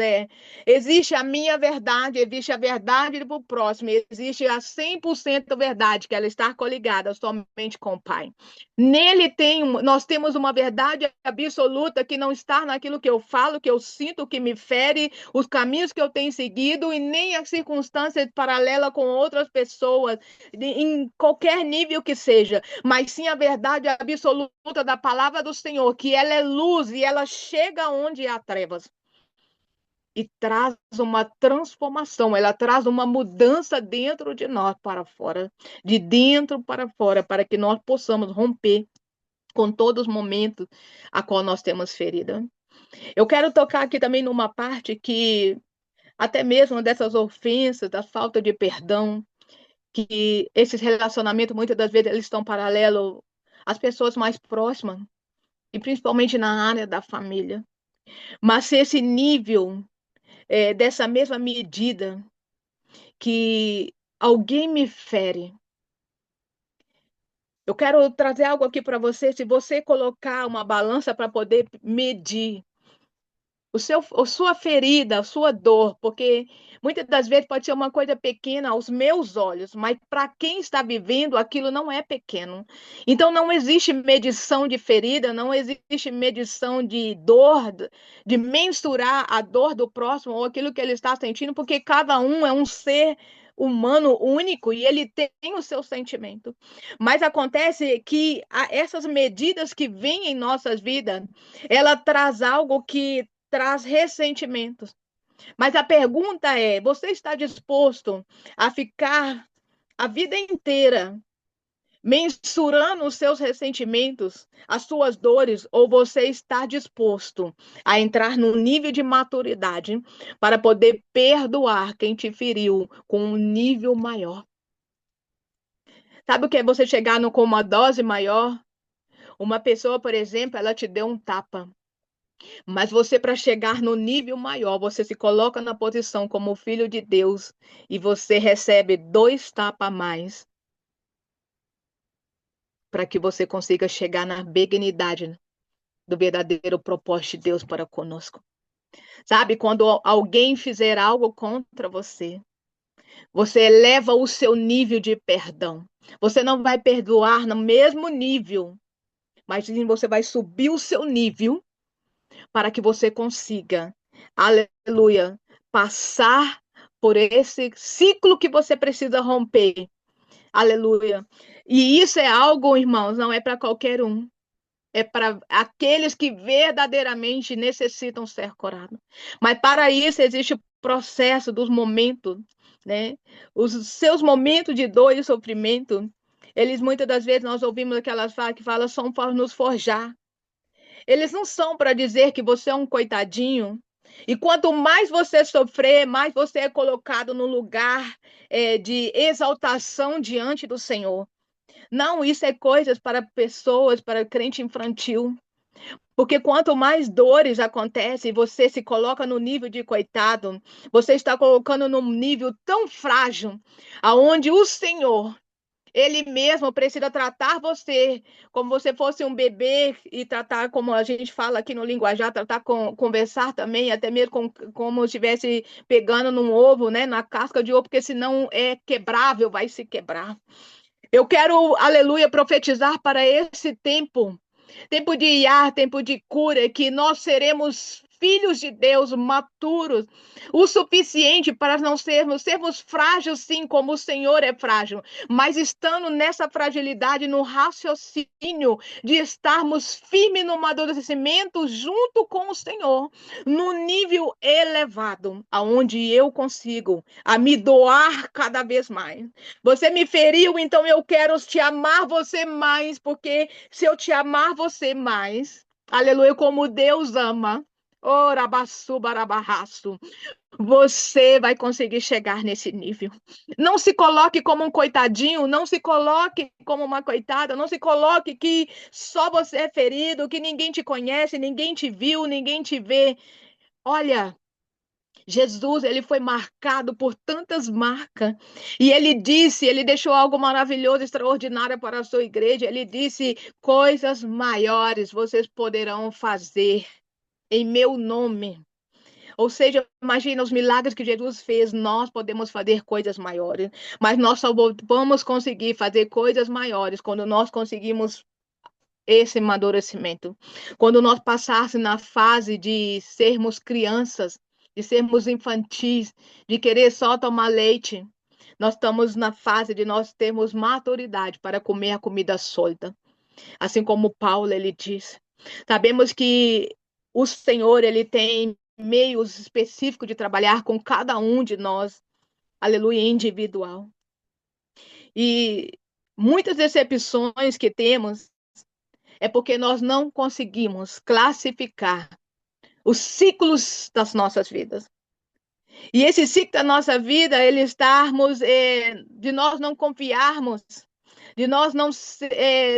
existe a minha verdade, existe a verdade do próximo, existe a 100% verdade, que ela está coligada somente com o Pai. Nele nós temos uma verdade absoluta que não está naquilo que eu falo, que eu sinto, que me fere, os caminhos que eu tenho seguido e nem as circunstâncias paralelas com outras pessoas, em qualquer nível que seja, mas sim a verdade absoluta da palavra do Senhor, que ela é luz e ela chega onde há trevas. E traz uma transformação, ela traz uma mudança dentro de nós para fora, de dentro para fora, para que nós possamos romper com todos os momentos a qual nós temos ferida. Eu quero tocar aqui também numa parte que, até mesmo dessas ofensas, da falta de perdão, que esses relacionamentos, muitas das vezes, eles estão paralelos às pessoas mais próximas, e principalmente na área da família. Mas se esse nível, dessa mesma medida, que alguém me fere, eu quero trazer algo aqui para você, se você colocar uma balança para poder medir a sua ferida, a sua dor, porque muitas das vezes pode ser uma coisa pequena aos meus olhos, mas para quem está vivendo, aquilo não é pequeno. Então, não existe medição de ferida, não existe medição de dor, de mensurar a dor do próximo ou aquilo que ele está sentindo, porque cada um é um ser humano único e ele tem o seu sentimento. Mas acontece que essas medidas que vêm em nossas vidas, ela traz algo que traz ressentimentos. Mas a pergunta é: você está disposto a ficar a vida inteira mensurando os seus ressentimentos, as suas dores, ou você está disposto a entrar num nível de maturidade para poder perdoar quem te feriu com um nível maior? Sabe o que é você chegar com uma dose maior? Uma pessoa, por exemplo, ela te deu um tapa. Mas você, para chegar no nível maior, você se coloca na posição como filho de Deus e você recebe 2 tapas a mais para que você consiga chegar na benignidade do verdadeiro propósito de Deus para conosco. Sabe, quando alguém fizer algo contra você, você eleva o seu nível de perdão. Você não vai perdoar no mesmo nível, mas sim você vai subir o seu nível para que você consiga, aleluia, passar por esse ciclo que você precisa romper. Aleluia. E isso é algo, irmãos, não é para qualquer um. É para aqueles que verdadeiramente necessitam ser curados. Mas para isso existe o processo dos momentos, né? Os seus momentos de dor e sofrimento, eles muitas das vezes nós ouvimos aquelas falas que falam são para nos forjar. Eles não são para dizer que você é um coitadinho. E quanto mais você sofrer, mais você é colocado no lugar de exaltação diante do Senhor. Não, isso é coisas para pessoas, para crente infantil. Porque quanto mais dores acontecem, você se coloca no nível de coitado, você está colocando num nível tão frágil, aonde o Senhor, ele mesmo precisa tratar você como você fosse um bebê e tratar, como a gente fala aqui no linguajar, conversar também, até mesmo como se estivesse pegando num ovo, né, na casca de ovo, porque senão é quebrável, vai se quebrar. Eu quero, aleluia, profetizar para esse tempo, tempo de iar, tempo de cura, que nós seremos filhos de Deus maturos, o suficiente para não sermos frágeis, sim, como o Senhor é frágil, mas estando nessa fragilidade, no raciocínio de estarmos firmes no amadurecimento junto com o Senhor, no nível elevado, aonde eu consigo a me doar cada vez mais. Você me feriu, então eu quero te amar você mais, porque se eu te amar você mais, aleluia, como Deus ama, orabassu barabarraço, você vai conseguir chegar nesse nível. Não se coloque como um coitadinho, não se coloque como uma coitada, não se coloque que só você é ferido, que ninguém te conhece, ninguém te viu, ninguém te vê. Olha, Jesus, ele foi marcado por tantas marcas. E ele deixou algo maravilhoso, extraordinário para a sua igreja. Ele disse: coisas maiores vocês poderão fazer em meu nome. Ou seja, imagina os milagres que Jesus fez, nós podemos fazer coisas maiores, mas nós só vamos conseguir fazer coisas maiores quando nós conseguimos esse amadurecimento. Quando nós passássemos na fase de sermos crianças, de sermos infantis, de querer só tomar leite, nós estamos na fase de nós termos maturidade para comer a comida sólida. Assim como Paulo, ele diz. Sabemos que o Senhor, ele tem meios específicos de trabalhar com cada um de nós, aleluia, individual. E muitas decepções que temos é porque nós não conseguimos classificar os ciclos das nossas vidas. E esse ciclo da nossa vida, ele estarmos, de nós não confiarmos, de nós não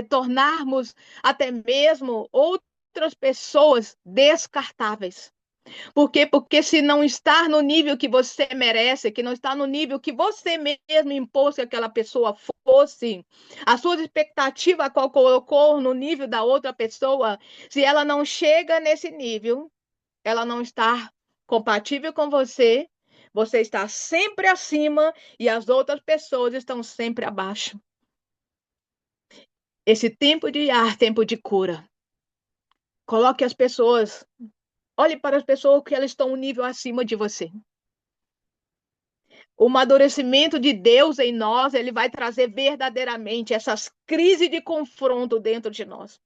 tornarmos até mesmo outras pessoas descartáveis. Por quê? Porque se não está no nível que você merece, que não está no nível que você mesmo impôs que aquela pessoa fosse, a sua expectativa a qual colocou no nível da outra pessoa, se ela não chega nesse nível, ela não está compatível com você, você está sempre acima e as outras pessoas estão sempre abaixo. Esse tempo de ar, tempo de cura. Coloque as pessoas, olhe para as pessoas que elas estão um nível acima de você. O amadurecimento de Deus em nós, ele vai trazer verdadeiramente essas crises de confronto dentro de nós.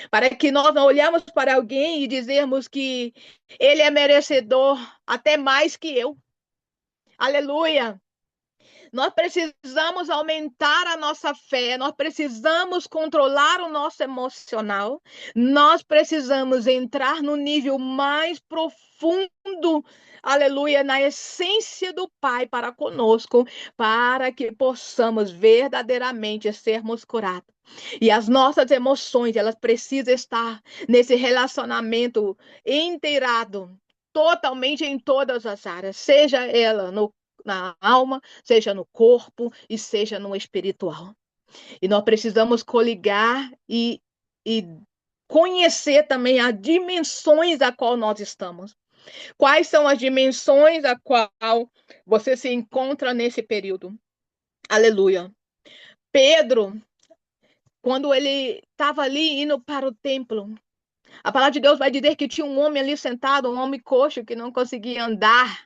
Para que nós não olhamos para alguém e dizermos que ele é merecedor até mais que eu. Aleluia! Nós precisamos aumentar a nossa fé, nós precisamos controlar o nosso emocional, nós precisamos entrar no nível mais profundo, aleluia, na essência do Pai para conosco, para que possamos verdadeiramente sermos curados. E as nossas emoções, elas precisam estar nesse relacionamento inteirado, totalmente em todas as áreas, seja ela na alma, seja no corpo e seja no espiritual. E nós precisamos coligar e conhecer também as dimensões a qual nós estamos. Quais são as dimensões a qual você se encontra nesse período? Aleluia. Pedro, quando ele estava ali indo para o templo, a palavra de Deus vai dizer que tinha um homem ali sentado, um homem coxo que não conseguia andar.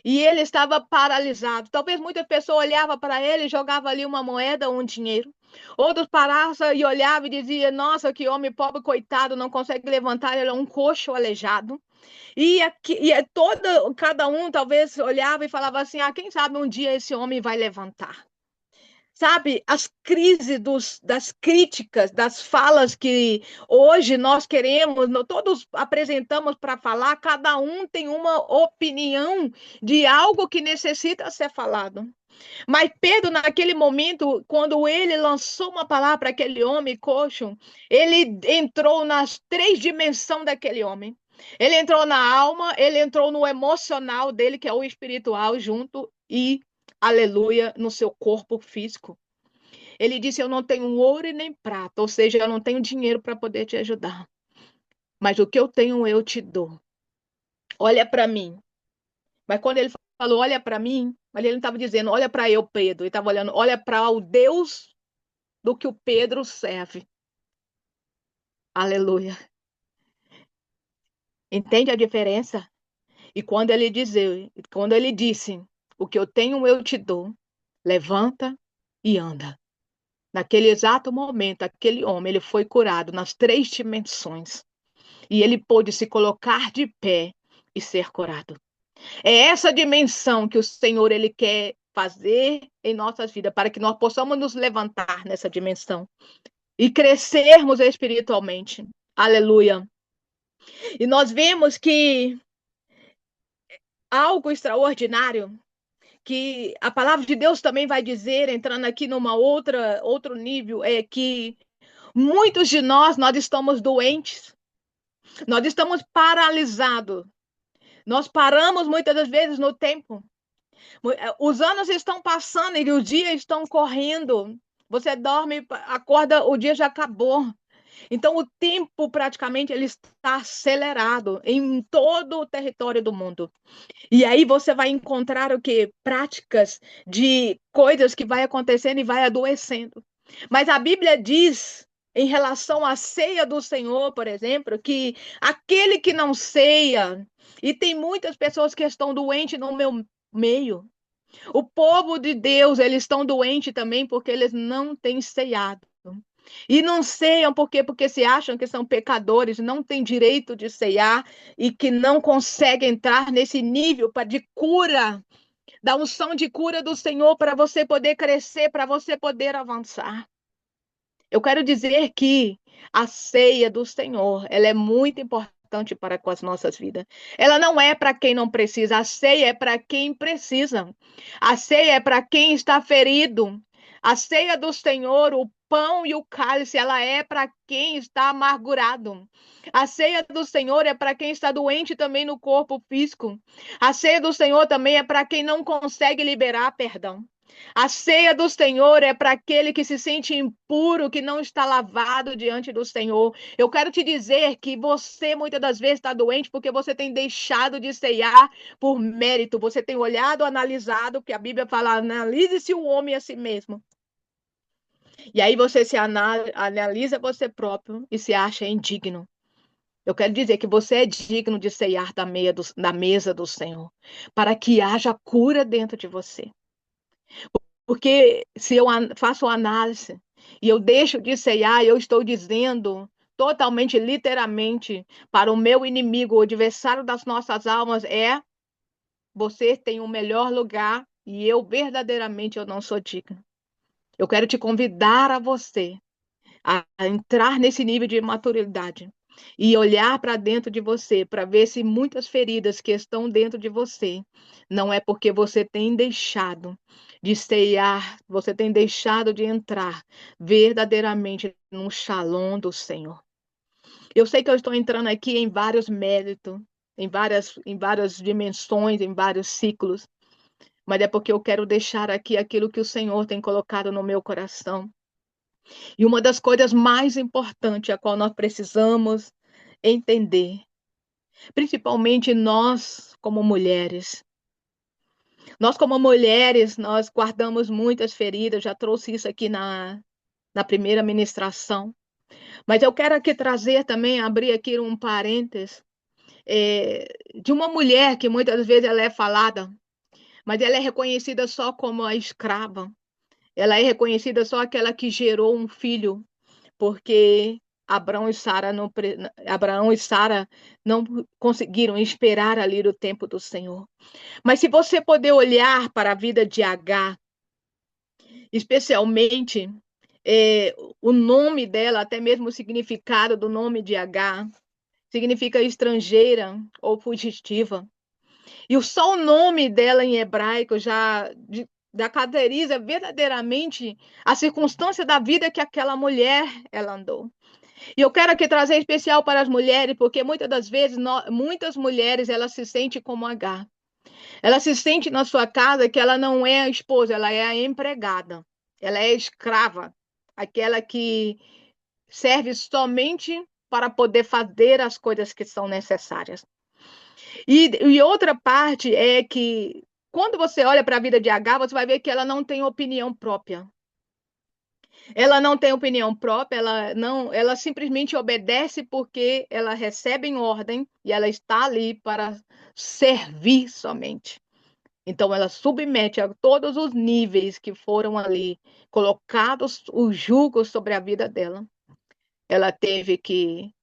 E ele estava paralisado. Talvez muitas pessoas olhavam para ele e jogavam ali uma moeda ou um dinheiro. Outros paravam e olhavam e diziam: nossa, que homem pobre, coitado, não consegue levantar, ele é um coxo aleijado. Cada um talvez olhava e falava assim: ah, quem sabe um dia esse homem vai levantar. Sabe, as crises das críticas, das falas que hoje nós queremos, todos apresentamos para falar, cada um tem uma opinião de algo que necessita ser falado. Mas Pedro, naquele momento, quando ele lançou uma palavra para aquele homem coxo, ele entrou nas 3 dimensões daquele homem. Ele entrou na alma, ele entrou no emocional dele, que é o espiritual, junto, e, aleluia, no seu corpo físico. Ele disse: eu não tenho ouro e nem prata, ou seja, eu não tenho dinheiro para poder te ajudar. Mas o que eu tenho, eu te dou. Olha para mim. Mas quando ele falou, olha para mim, mas ele não estava dizendo, olha para eu, Pedro. Ele estava olhando, olha para o Deus do que o Pedro serve. Aleluia. Entende a diferença? E quando ele disse, o que eu tenho, eu te dou, levanta e anda. Naquele exato momento, aquele homem, ele foi curado nas 3 dimensões. E ele pôde se colocar de pé e ser curado. É essa dimensão que o Senhor ele quer fazer em nossas vidas, para que nós possamos nos levantar nessa dimensão e crescermos espiritualmente. Aleluia. E nós vemos que algo extraordinário, que a palavra de Deus também vai dizer, entrando aqui numa outro nível, é que muitos de nós estamos doentes, nós estamos paralisados. Nós paramos muitas das vezes no tempo. Os anos estão passando e os dias estão correndo. Você dorme, acorda, o dia já acabou. Então, o tempo praticamente ele está acelerado em todo o território do mundo. E aí você vai encontrar o quê? Práticas de coisas que vai acontecendo e vai adoecendo. Mas a Bíblia diz, em relação à ceia do Senhor, por exemplo, que aquele que não ceia, e tem muitas pessoas que estão doentes no meu meio. O povo de Deus, eles estão doentes também porque eles não têm ceiado. E não ceiam porque se acham que são pecadores, não têm direito de ceiar e que não conseguem entrar nesse nível de cura, da unção de cura do Senhor para você poder crescer, para você poder avançar. Eu quero dizer que a ceia do Senhor, ela é muito importante para com as nossas vidas. Ela não é para quem não precisa, a ceia é para quem precisa. A ceia é para quem está ferido. A ceia do Senhor, o pão e o cálice, ela é para quem está amargurado. A ceia do Senhor é para quem está doente também no corpo físico. A ceia do Senhor também é para quem não consegue liberar perdão. A ceia do Senhor é para aquele que se sente impuro, que não está lavado diante do Senhor. Eu quero te dizer que você muitas das vezes está doente porque você tem deixado de ceiar por mérito. Você tem olhado, analisado, porque a Bíblia fala, analise-se o homem a si mesmo. E aí você se analisa você próprio e se acha indigno. Eu quero dizer que você é digno de ceiar da mesa do Senhor, para que haja cura dentro de você. Porque se eu faço análise e eu deixo de ceiar, eu estou dizendo totalmente, literalmente, para o meu inimigo, o adversário das nossas almas, você tem o melhor lugar e eu verdadeiramente eu não sou digna. Eu quero te convidar a você a entrar nesse nível de maturidade e olhar para dentro de você para ver se muitas feridas que estão dentro de você não é porque você tem deixado de ceiar, você tem deixado de entrar verdadeiramente no shalom do Senhor. Eu sei que eu estou entrando aqui em vários méritos, em várias dimensões, em vários ciclos, mas é porque eu quero deixar aqui aquilo que o Senhor tem colocado no meu coração. E uma das coisas mais importantes a qual nós precisamos entender, principalmente nós como mulheres, nós guardamos muitas feridas, já trouxe isso aqui na primeira ministração, mas eu quero aqui trazer também, abrir aqui um parênteses, de uma mulher que muitas vezes ela é falada, mas ela é reconhecida só como a escrava, ela é reconhecida só aquela que gerou um filho, porque Abraão e Sara não conseguiram esperar ali o tempo do Senhor. Mas se você poder olhar para a vida de Agar, especialmente o nome dela, até mesmo o significado do nome de Agar, significa estrangeira ou fugitiva. E só o nome dela em hebraico já caracteriza verdadeiramente a circunstância da vida que aquela mulher ela andou. E eu quero aqui trazer especial para as mulheres, porque muitas das vezes, muitas mulheres, elas se sentem como Agar. Ela se sente na sua casa que ela não é a esposa, ela é a empregada. Ela é a escrava, aquela que serve somente para poder fazer as coisas que são necessárias. E outra parte é que, quando você olha para a vida de Agar, você vai ver que ela não tem opinião própria. Ela não tem opinião própria, ela simplesmente obedece porque ela recebe em ordem e ela está ali para servir somente. Então ela submete a todos os níveis que foram ali colocados os julgos sobre a vida dela. Ela teve que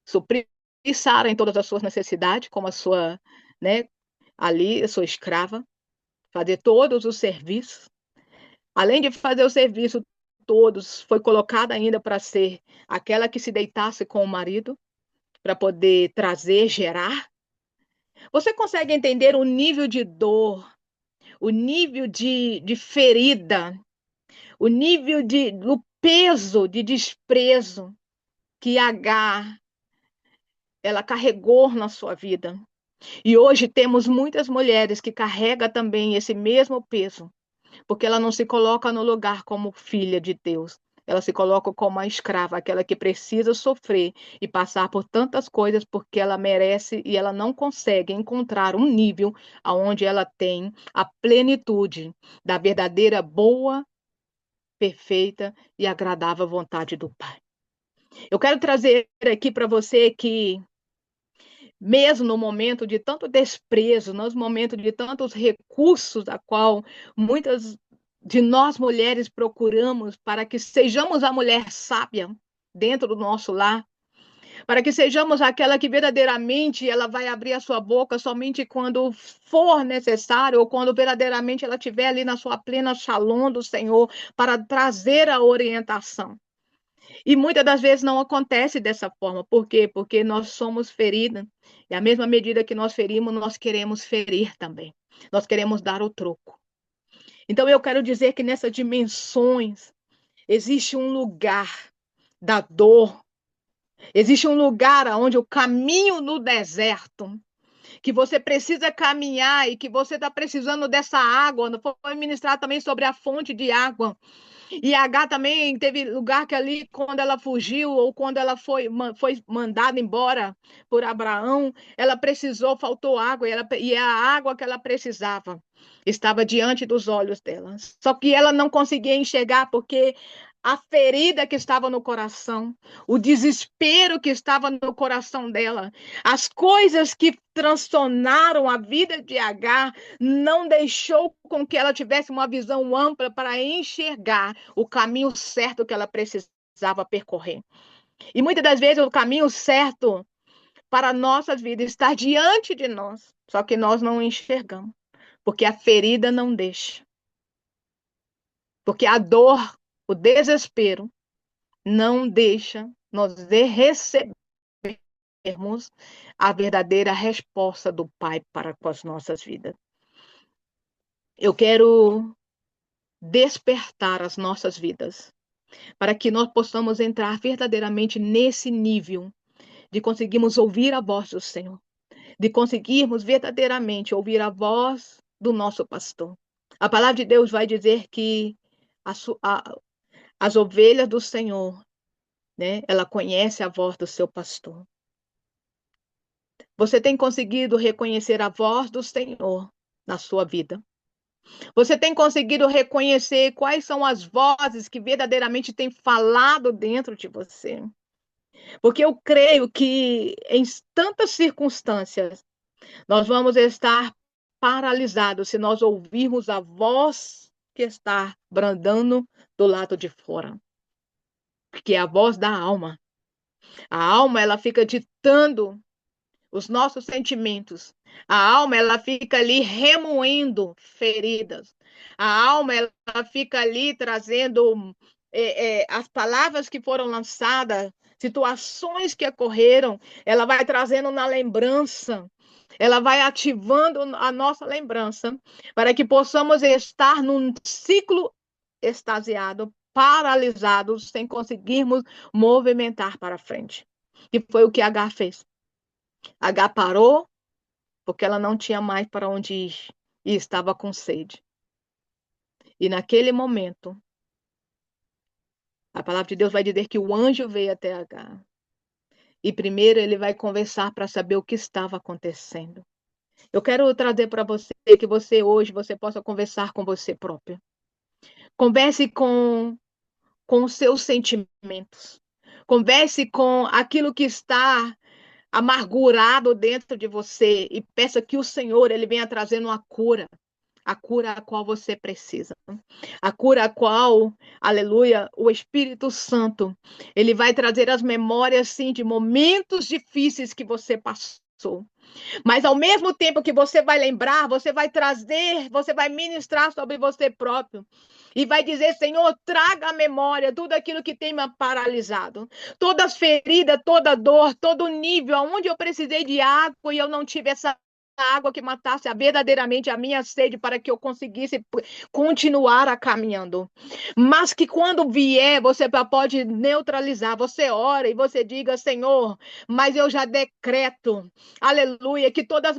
suprir Sara em todas as suas necessidades, como a sua, né, ali, a sua escrava, fazer todos os serviços. Além de fazer o serviço todos, foi colocada ainda para ser aquela que se deitasse com o marido, para poder trazer, gerar. Você consegue entender o nível de dor, o nível de ferida, o nível do peso de desprezo que Agar ela carregou na sua vida? E hoje temos muitas mulheres que carregam também esse mesmo peso, porque ela não se coloca no lugar como filha de Deus. Ela se coloca como a escrava, aquela que precisa sofrer e passar por tantas coisas porque ela merece e ela não consegue encontrar um nível onde ela tem a plenitude da verdadeira boa, perfeita e agradável vontade do Pai. Eu quero trazer aqui para você que, mesmo no momento de tanto desprezo, nos momentos de tantos recursos a qual muitas de nós mulheres procuramos para que sejamos a mulher sábia dentro do nosso lar, para que sejamos aquela que verdadeiramente ela vai abrir a sua boca somente quando for necessário ou quando verdadeiramente ela estiver ali na sua plena shalom do Senhor para trazer a orientação. E muitas das vezes não acontece dessa forma. Por quê? Porque nós somos feridas. E à mesma medida que nós ferimos, nós queremos ferir também. Nós queremos dar o troco. Então eu quero dizer que nessas dimensões existe um lugar da dor. Existe um lugar onde o caminho no deserto, que você precisa caminhar e que você está precisando dessa água. Foi ministrar também sobre a fonte de água. E Agar também teve lugar que ali, quando ela fugiu ou quando ela foi mandada embora por Abraão, ela precisou, faltou água, e a água que ela precisava estava diante dos olhos dela. Só que ela não conseguia enxergar porque a ferida que estava no coração, o desespero que estava no coração dela, as coisas que transtornaram a vida de Agar, não deixou com que ela tivesse uma visão ampla para enxergar o caminho certo que ela precisava percorrer. E muitas das vezes o caminho certo para a nossa vida está diante de nós, só que nós não enxergamos. Porque a ferida não deixa. Porque a dor, o desespero, não deixa nós recebermos a verdadeira resposta do Pai para com as nossas vidas. Eu quero despertar as nossas vidas para que nós possamos entrar verdadeiramente nesse nível de conseguirmos ouvir a voz do Senhor, de conseguirmos verdadeiramente ouvir a voz do nosso pastor. A palavra de Deus vai dizer que as ovelhas do Senhor, né, ela conhece a voz do seu pastor. Você tem conseguido reconhecer a voz do Senhor na sua vida? Você tem conseguido reconhecer quais são as vozes que verdadeiramente têm falado dentro de você? Porque eu creio que em tantas circunstâncias nós vamos estar paralisados se nós ouvirmos a voz que está brandando do lado de fora, que é a voz da alma. A alma, ela fica ditando os nossos sentimentos. A alma, ela fica ali remoendo feridas. A alma, ela fica ali trazendo as palavras que foram lançadas, situações que ocorreram, ela vai trazendo na lembrança. Ela vai ativando a nossa lembrança para que possamos estar num ciclo extasiado, paralisados, sem conseguirmos movimentar para frente. Que foi o que H fez. H parou porque ela não tinha mais para onde ir e estava com sede. E naquele momento, a palavra de Deus vai dizer que o anjo veio até H. E primeiro ele vai conversar para saber o que estava acontecendo. Eu quero trazer para você que você hoje você possa conversar com você próprio. Converse com os seus sentimentos. Converse com aquilo que está amargurado dentro de você e peça que o Senhor ele venha trazendo a cura a qual você precisa. A cura a qual, aleluia, o Espírito Santo, ele vai trazer as memórias, sim, de momentos difíceis que você passou. Mas ao mesmo tempo que você vai lembrar, você vai trazer, você vai ministrar sobre você próprio. E vai dizer, Senhor, traga à memória tudo aquilo que tem me paralisado. Todas as feridas, toda dor, todo nível, onde eu precisei de água e eu não tive essa água que matasse verdadeiramente a minha sede para que eu conseguisse continuar a caminhando. Mas que quando vier, você pode neutralizar. Você ora e você diga, Senhor, mas eu já decreto, aleluia, que todas as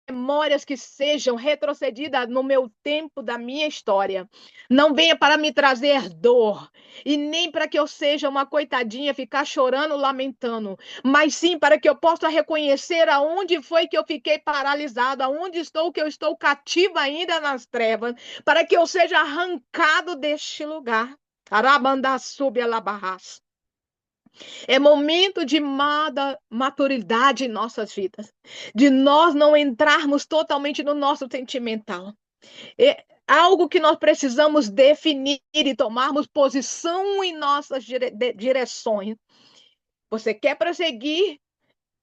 memórias que sejam retrocedidas no meu tempo da minha história, não venha para me trazer dor, e nem para que eu seja uma coitadinha, ficar chorando, lamentando, mas sim para que eu possa reconhecer aonde foi que eu fiquei paralisado, aonde estou, que eu estou cativa ainda nas trevas, para que eu seja arrancado deste lugar. Arabanda sube a barras. É momento de maturidade em nossas vidas, de nós não entrarmos totalmente no nosso sentimental. É algo que nós precisamos definir e tomarmos posição em nossas direções. Você quer prosseguir?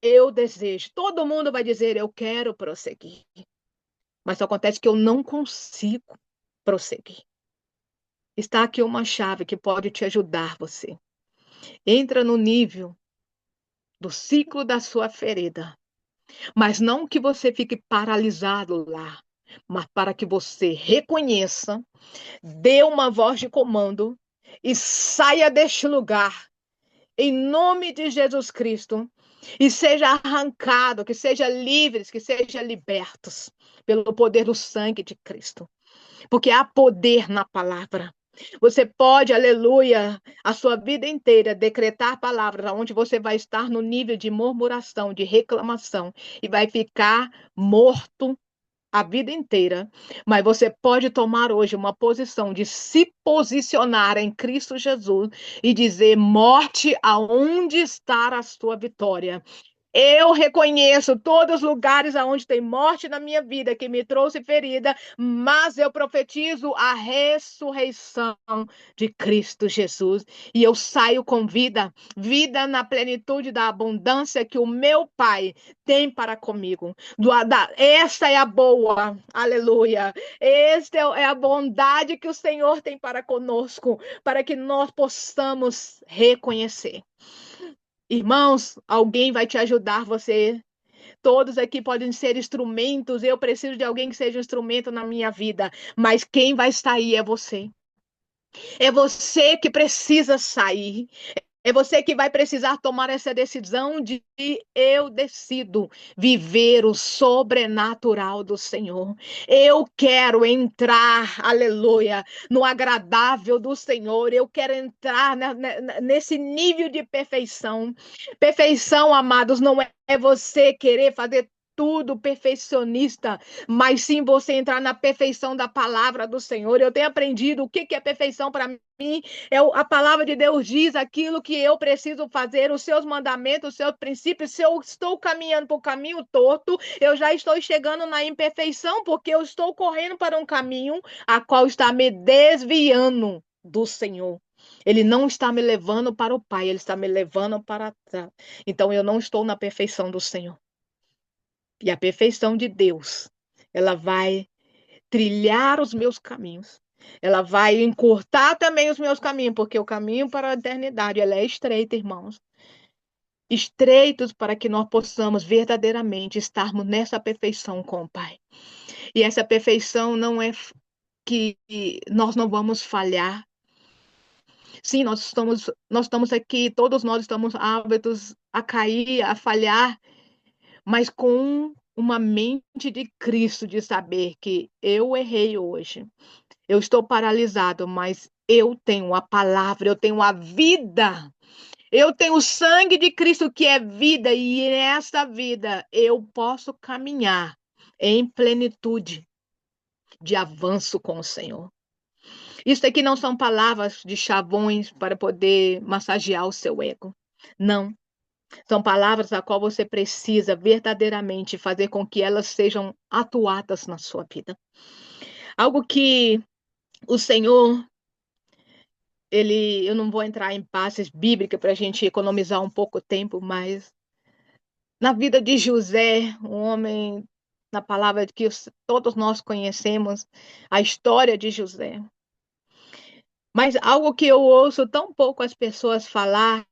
Eu desejo. Todo mundo vai dizer, eu quero prosseguir. Mas só acontece que eu não consigo prosseguir. Está aqui uma chave que pode te ajudar você. Entra no nível do ciclo da sua ferida. Mas não que você fique paralisado lá, mas para que você reconheça, dê uma voz de comando e saia deste lugar, em nome de Jesus Cristo, e seja arrancado, que seja livres, que seja libertos pelo poder do sangue de Cristo. Porque há poder na palavra. Você pode, aleluia, a sua vida inteira decretar palavras onde você vai estar no nível de murmuração, de reclamação e vai ficar morto a vida inteira. Mas você pode tomar hoje uma posição de se posicionar em Cristo Jesus e dizer: morte, aonde está a sua vitória? Eu reconheço todos os lugares onde tem morte na minha vida, que me trouxe ferida, mas eu profetizo a ressurreição de Cristo Jesus. E eu saio com vida, vida na plenitude da abundância que o meu Pai tem para comigo. Essa é a boa, aleluia. Esta é a bondade que o Senhor tem para conosco, para que nós possamos reconhecer. Irmãos, alguém vai te ajudar, você. Todos aqui podem ser instrumentos. Eu preciso de alguém que seja um instrumento na minha vida. Mas quem vai sair é você. É você que precisa sair. É você que vai precisar tomar essa decisão de eu decido viver o sobrenatural do Senhor. Eu quero entrar, aleluia, no agradável do Senhor. Eu quero entrar nesse nível de perfeição. Perfeição, amados, não é você querer fazer tudo perfeccionista, mas sim você entrar na perfeição da palavra do Senhor. Eu tenho aprendido o que é perfeição para mim. A palavra de Deus diz aquilo que eu preciso fazer, os seus mandamentos, os seus princípios. Se eu estou caminhando por um caminho torto, eu já estou chegando na imperfeição, porque eu estou correndo para um caminho a qual está me desviando do Senhor. Ele não está me levando para o Pai, ele está me levando para trás. Então eu não estou na perfeição do Senhor. E a perfeição de Deus, ela vai trilhar os meus caminhos. Ela vai encurtar também os meus caminhos, porque o caminho para a eternidade, ela é estreita, irmãos. Estreitos para que nós possamos verdadeiramente estarmos nessa perfeição com o Pai. E essa perfeição não é que nós não vamos falhar. Sim, nós estamos aqui, todos nós estamos hábitos a cair, a falhar, mas com uma mente de Cristo, de saber que eu errei hoje. Eu estou paralisado, mas eu tenho a palavra, eu tenho a vida. Eu tenho o sangue de Cristo que é vida, e nessa vida eu posso caminhar em plenitude de avanço com o Senhor. Isso aqui não são palavras de chavões para poder massagear o seu ego. Não. São palavras a qual você precisa verdadeiramente fazer com que elas sejam atuadas na sua vida. Algo que o Senhor, eu não vou entrar em passagens bíblicas para a gente economizar um pouco de tempo, mas na vida de José, um homem, na palavra que todos nós conhecemos, a história de José. Mas algo que eu ouço tão pouco as pessoas falar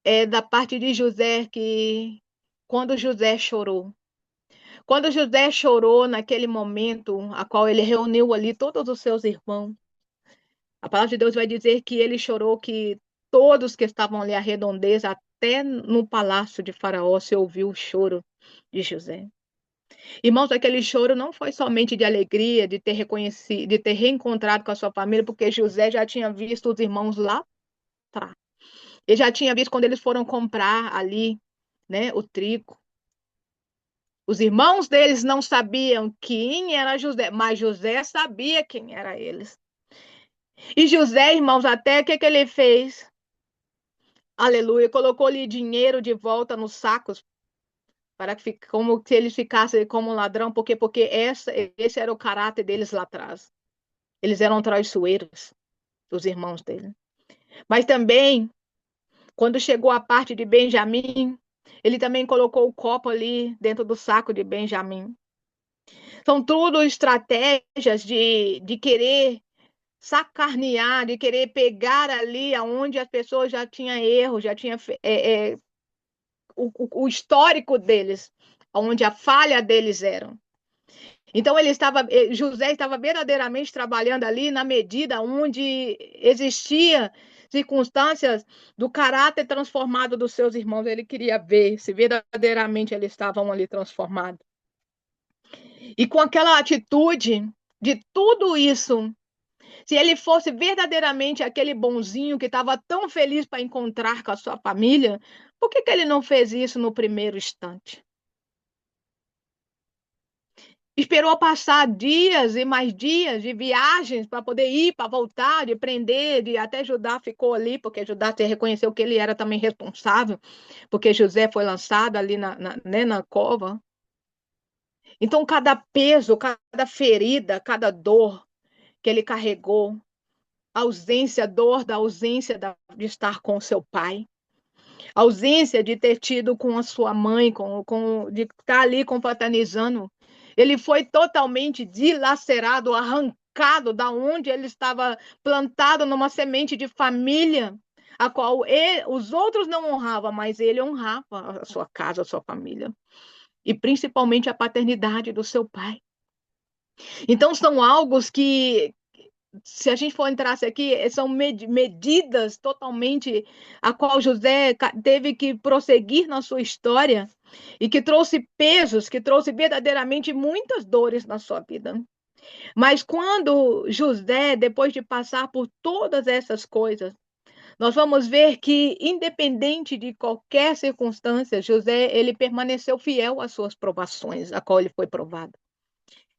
é da parte de José, que quando José chorou. Quando José chorou naquele momento, a qual ele reuniu ali todos os seus irmãos, a palavra de Deus vai dizer que ele chorou, que todos que estavam ali à redondeza, até no palácio de Faraó, se ouviu o choro de José. Irmãos, aquele choro não foi somente de alegria, de ter reconhecido, de ter reencontrado com a sua família, porque José já tinha visto os irmãos lá atrás. Ele já tinha visto quando eles foram comprar ali, né, o trigo. Os irmãos deles não sabiam quem era José, mas José sabia quem era eles. E José, irmãos, até o que ele fez? Aleluia, colocou-lhe dinheiro de volta nos sacos, para que como se eles ficassem como ladrão, porque esse era o caráter deles lá atrás. Eles eram traiçoeiros, os irmãos dele. Mas também, quando chegou a parte de Benjamim, ele também colocou o copo ali dentro do saco de Benjamim. São tudo estratégias de querer sacanear, de querer pegar ali aonde as pessoas já tinham erro, já tinham o histórico deles, onde a falha deles era. Então José estava verdadeiramente trabalhando ali na medida onde existia circunstâncias do caráter transformado dos seus irmãos. Ele queria ver se verdadeiramente eles estavam ali transformados. E com aquela atitude de tudo isso, se ele fosse verdadeiramente aquele bonzinho que estava tão feliz para encontrar com a sua família, por que ele não fez isso no primeiro instante? Esperou passar dias e mais dias de viagens para poder ir, para voltar, de prender, de até Judá ficou ali, porque Judá reconheceu que ele era também responsável, porque José foi lançado ali né, na cova. Então, cada peso, cada ferida, cada dor que ele carregou, a ausência, a dor da ausência de estar com seu pai, a ausência de ter tido com a sua mãe, de estar ali confraternizando. Ele foi totalmente dilacerado, arrancado da onde ele estava plantado numa semente de família, a qual os outros não honravam, mas ele honrava a sua casa, a sua família. E principalmente a paternidade do seu pai. Então, são algo que, se a gente for entrar aqui, são medidas totalmente a qual José teve que prosseguir na sua história e que trouxe pesos, que trouxe verdadeiramente muitas dores na sua vida. Mas quando José, depois de passar por todas essas coisas, nós vamos ver que, independente de qualquer circunstância, José, ele permaneceu fiel às suas provações, a qual ele foi provado.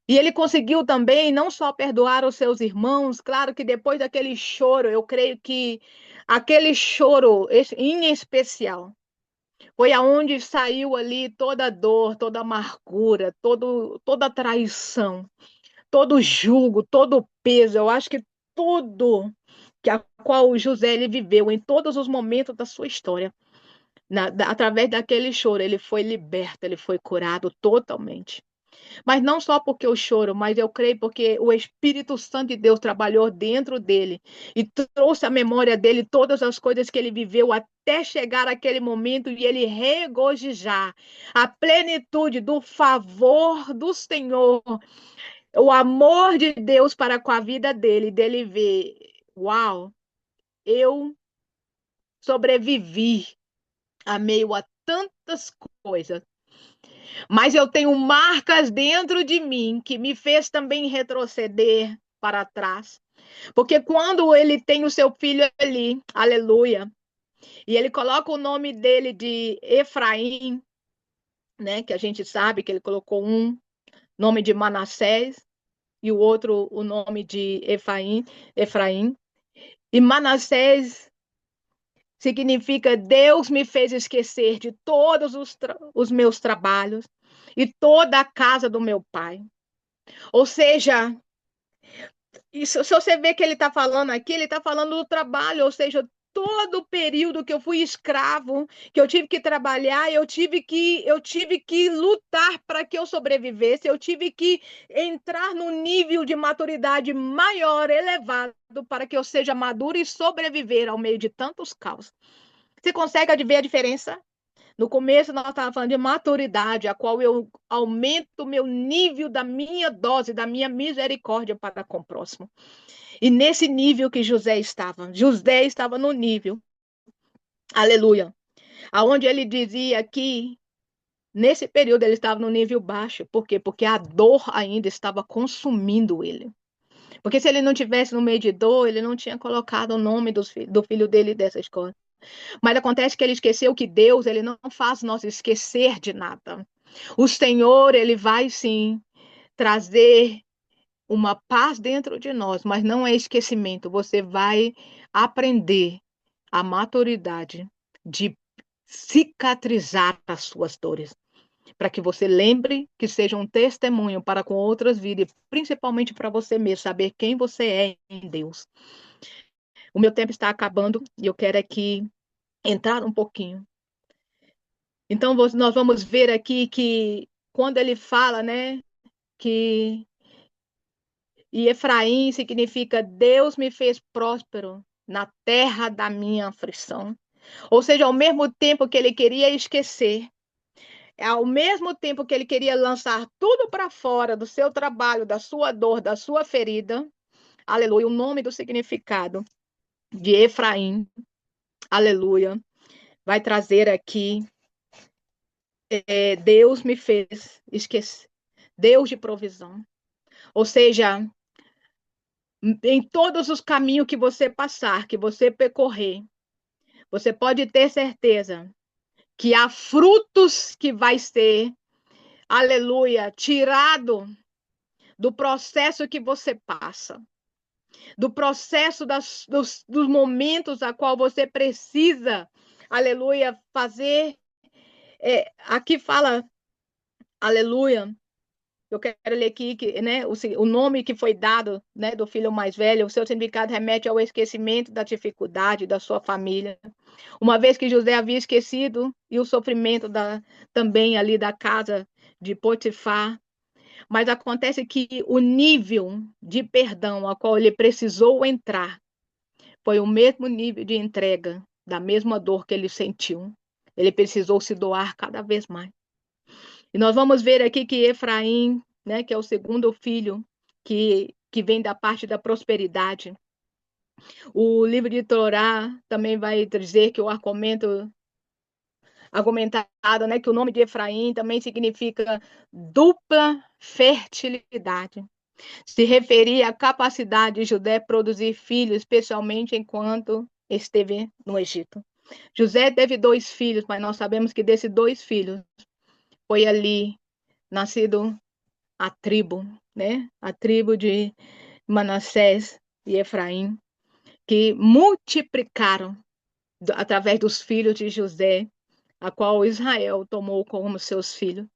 E ele conseguiu também não só perdoar os seus irmãos, claro que depois daquele choro, eu creio que aquele choro em especial foi aonde saiu ali toda a dor, toda a amargura, toda a traição, todo o jugo, todo o peso. Eu acho que tudo que a qual José ele viveu em todos os momentos da sua história, através daquele choro, ele foi liberto, ele foi curado totalmente. Mas não só porque eu choro, mas eu creio porque o Espírito Santo de Deus trabalhou dentro dele e trouxe à memória dele todas as coisas que ele viveu até chegar aquele momento e ele regozijar a plenitude do favor do Senhor, o amor de Deus para com a vida dele ver, uau, eu sobrevivi a meio a tantas coisas. Mas eu tenho marcas dentro de mim que me fez também retroceder para trás. Porque quando ele tem o seu filho ali, aleluia, e ele coloca o nome dele de Efraim, né, que a gente sabe que ele colocou um nome de Manassés e o outro o nome de Efraim. E Manassés significa Deus me fez esquecer de todos os meus trabalhos e toda a casa do meu pai. Ou seja, isso, se você vê que ele está falando aqui, ele está falando do trabalho, ou seja, todo o período que eu fui escravo, que eu tive que trabalhar, eu tive que lutar para que eu sobrevivesse, eu tive que entrar num nível de maturidade maior, elevado, para que eu seja madura e sobreviver ao meio de tantos caos. Você consegue ver a diferença? No começo, nós estávamos falando de maturidade, a qual eu aumento o meu nível da minha dose, da minha misericórdia para com o próximo. E nesse nível que José estava no nível, aleluia, aonde ele dizia que nesse período ele estava no nível baixo. Por quê? Porque a dor ainda estava consumindo ele. Porque se ele não tivesse no meio de dor, ele não tinha colocado o nome do filho dele dessa escola. Mas acontece que ele esqueceu que Deus, ele não faz nós esquecer de nada. O Senhor, ele vai sim trazer uma paz dentro de nós, mas não é esquecimento. Você vai aprender a maturidade de cicatrizar as suas dores, para que você lembre que seja um testemunho para com outras vidas, e principalmente para você mesmo, saber quem você é em Deus. O meu tempo está acabando e eu quero aqui entrar um pouquinho. Então, nós vamos ver aqui que quando ele fala, né, que Efraim significa Deus me fez próspero na terra da minha aflição. Ou seja, ao mesmo tempo que ele queria esquecer, ao mesmo tempo que ele queria lançar tudo para fora do seu trabalho, da sua dor, da sua ferida, aleluia, o nome do significado de Efraim, aleluia, vai trazer aqui Deus me fez esquecer, Deus de provisão. Ou seja, em todos os caminhos que você passar, que você percorrer, você pode ter certeza que há frutos que vai ser, aleluia, tirado do processo que você passa, do processo dos momentos a qual você precisa, aleluia, fazer. Aqui fala, aleluia, eu quero ler aqui que, né, o nome que foi dado, né, do filho mais velho, o seu significado remete ao esquecimento da dificuldade da sua família. Uma vez que José havia esquecido, e o sofrimento também ali da casa de Potifar. Mas acontece que o nível de perdão a qual ele precisou entrar foi o mesmo nível de entrega, da mesma dor que ele sentiu. Ele precisou se doar cada vez mais. E nós vamos ver aqui que Efraim, né, que é o segundo filho, que vem da parte da prosperidade. O livro de Torá também vai dizer que o argumentado, né, que o nome de Efraim também significa dupla fertilidade. Se referia à capacidade de José produzir filhos, especialmente enquanto esteve no Egito. José teve 2 filhos, mas nós sabemos que desses 2 filhos foi ali nascido a tribo, né? A tribo de Manassés e Efraim, que multiplicaram através dos filhos de José, a qual Israel tomou como seus filhos.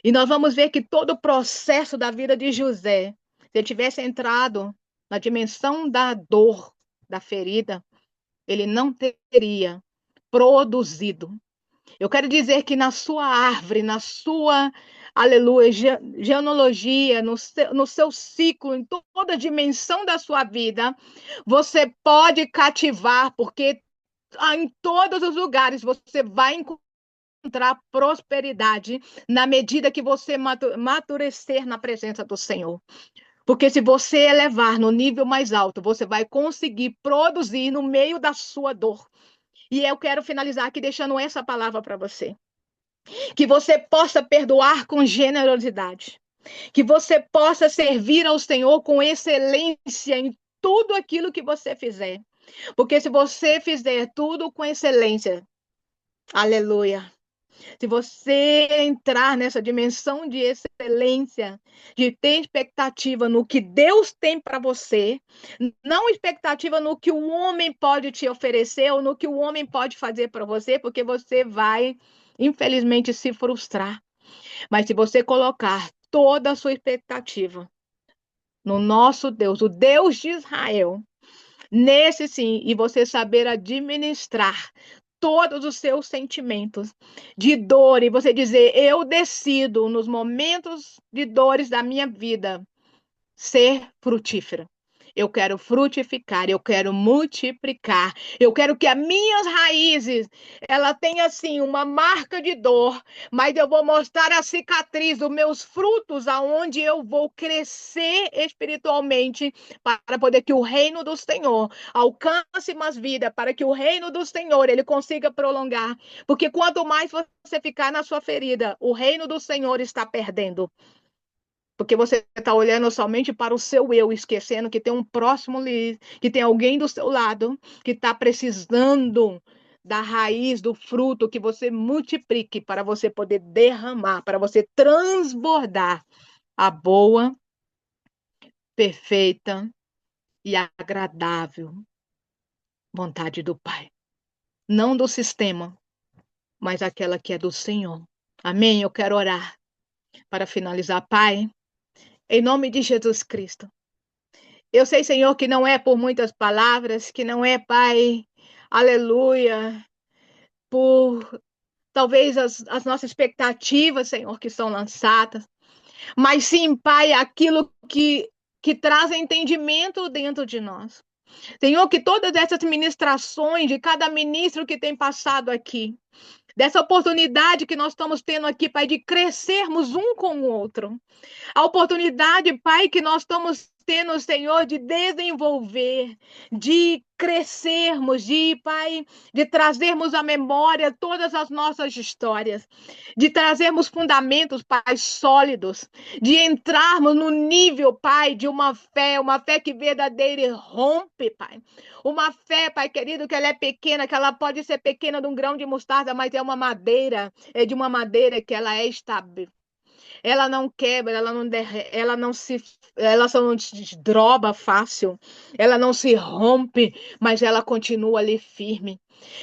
E nós vamos ver que todo o processo da vida de José, se ele tivesse entrado na dimensão da dor, da ferida, ele não teria produzido. Eu quero dizer que na sua árvore, na sua, aleluia, genealogia, no seu ciclo, em toda a dimensão da sua vida, você pode cativar, porque em todos os lugares você vai encontrar prosperidade na medida que você maturecer na presença do Senhor. Porque se você elevar no nível mais alto, você vai conseguir produzir no meio da sua dor. E eu quero finalizar aqui deixando essa palavra para você. Que você possa perdoar com generosidade. Que você possa servir ao Senhor com excelência em tudo aquilo que você fizer. Porque se você fizer tudo com excelência, aleluia. Se você entrar nessa dimensão de excelência, de ter expectativa no que Deus tem para você, não expectativa no que o homem pode te oferecer ou no que o homem pode fazer para você, porque você vai, infelizmente, se frustrar. Mas se você colocar toda a sua expectativa no nosso Deus, o Deus de Israel, nesse sim, e você saber administrar todos os seus sentimentos de dor, e você dizer, eu decido nos momentos de dores da minha vida ser frutífera. Eu quero frutificar, eu quero multiplicar, eu quero que as minhas raízes, ela tenha assim uma marca de dor, mas eu vou mostrar a cicatriz dos meus frutos, aonde eu vou crescer espiritualmente, para poder que o reino do Senhor alcance mais vida, para que o reino do Senhor ele consiga prolongar, porque quanto mais você ficar na sua ferida, o reino do Senhor está perdendo. Porque você está olhando somente para o seu eu, esquecendo que tem um próximo ali, que tem alguém do seu lado, que está precisando da raiz, do fruto, que você multiplique para você poder derramar, para você transbordar a boa, perfeita e agradável vontade do Pai. Não do sistema, mas aquela que é do Senhor. Amém? Eu quero orar para finalizar, Pai. Em nome de Jesus Cristo. Eu sei, Senhor, que não é por muitas palavras, que não é, Pai, aleluia, por talvez as nossas expectativas, Senhor, que são lançadas, mas sim, Pai, aquilo que traz entendimento dentro de nós. Senhor, que todas essas ministrações de cada ministro que tem passado aqui, dessa oportunidade que nós estamos tendo aqui, Pai, de crescermos um com o outro. A oportunidade, Pai, que nós estamos tendo, Senhor, de desenvolver, de crescermos, Pai, de trazermos à memória todas as nossas histórias, de trazermos fundamentos, Pai, sólidos, de entrarmos no nível, Pai, de uma fé que verdadeira rompe, Pai. Uma fé, Pai querido, que ela é pequena, que ela pode ser pequena de um grão de mostarda, mas é uma madeira, é de uma madeira que ela é estável. Ela não quebra, ela só não desdroba fácil, ela não se rompe, mas ela continua ali firme.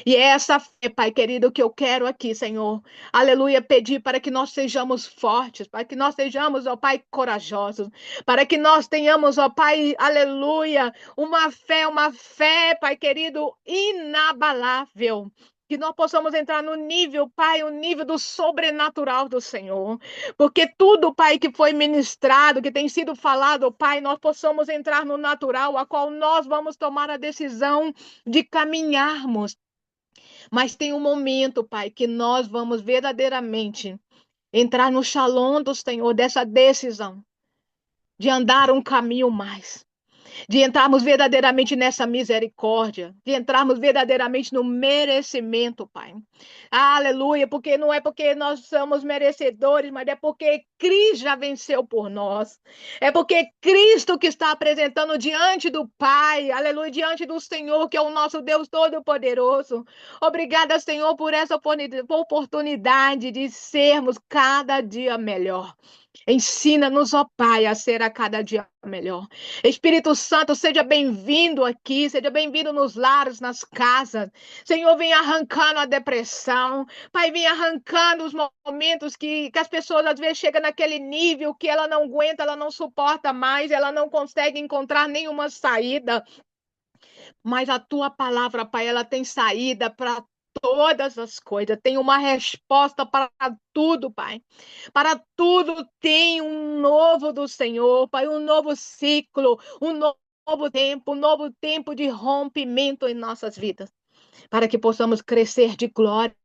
E é essa fé, Pai querido, que eu quero aqui, Senhor. Aleluia, pedir para que nós sejamos fortes, para que nós sejamos, ó Pai, corajosos, para que nós tenhamos, ó Pai, aleluia, uma fé, Pai querido, inabalável. Que nós possamos entrar no nível, Pai, o nível do sobrenatural do Senhor. Porque tudo, Pai, que foi ministrado, que tem sido falado, Pai, nós possamos entrar no natural, a qual nós vamos tomar a decisão de caminharmos. Mas tem um momento, Pai, que nós vamos verdadeiramente entrar no shalom do Senhor, dessa decisão de andar um caminho mais, de entrarmos verdadeiramente nessa misericórdia, de entrarmos verdadeiramente no merecimento, Pai. Aleluia, porque não é porque nós somos merecedores, mas é porque Cristo já venceu por nós. É porque Cristo que está apresentando diante do Pai, aleluia, diante do Senhor, que é o nosso Deus Todo-Poderoso. Obrigada, Senhor, por essa oportunidade de sermos cada dia melhor. Ensina-nos, ó Pai, a ser a cada dia melhor. Espírito Santo, seja bem-vindo aqui, seja bem-vindo nos lares, nas casas. Senhor, vem arrancando a depressão. Pai, vem arrancando os momentos que as pessoas às vezes chegam naquele nível que ela não aguenta, ela não suporta mais, ela não consegue encontrar nenhuma saída. Mas a tua palavra, Pai, ela tem saída para todas as coisas, tem uma resposta para tudo, Pai. Para tudo tem um novo do Senhor, Pai, um novo ciclo, um novo tempo de rompimento em nossas vidas, para que possamos crescer de glória.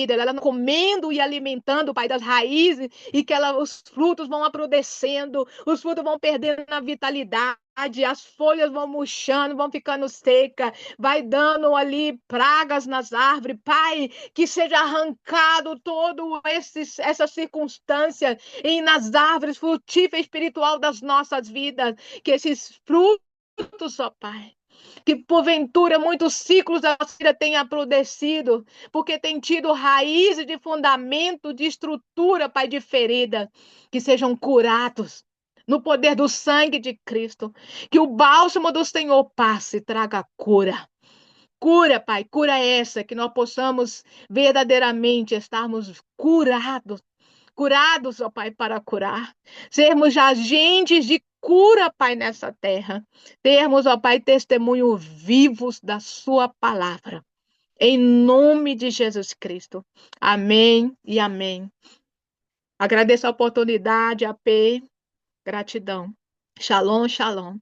Ela comendo e alimentando, Pai, das raízes, e que os frutos vão apodrecendo, os frutos vão perdendo a vitalidade, as folhas vão murchando, vão ficando secas, vai dando ali pragas nas árvores. Pai, que seja arrancado todo essa circunstância e nas árvores frutíferas espiritual das nossas vidas, que esses frutos, ó Pai, que porventura muitos ciclos da vida tenha apodrecido, porque tem tido raízes de fundamento, de estrutura, Pai, de ferida, que sejam curados no poder do sangue de Cristo, que o bálsamo do Senhor passe e traga cura. Cura, Pai, cura essa, que nós possamos verdadeiramente estarmos curados, curados, ó Pai, para curar. Sermos agentes de cura, Pai, nessa terra. Termos, ó Pai, testemunho vivos da sua palavra. Em nome de Jesus Cristo. Amém e amém. Agradeço a oportunidade, AP. Gratidão. Shalom, shalom.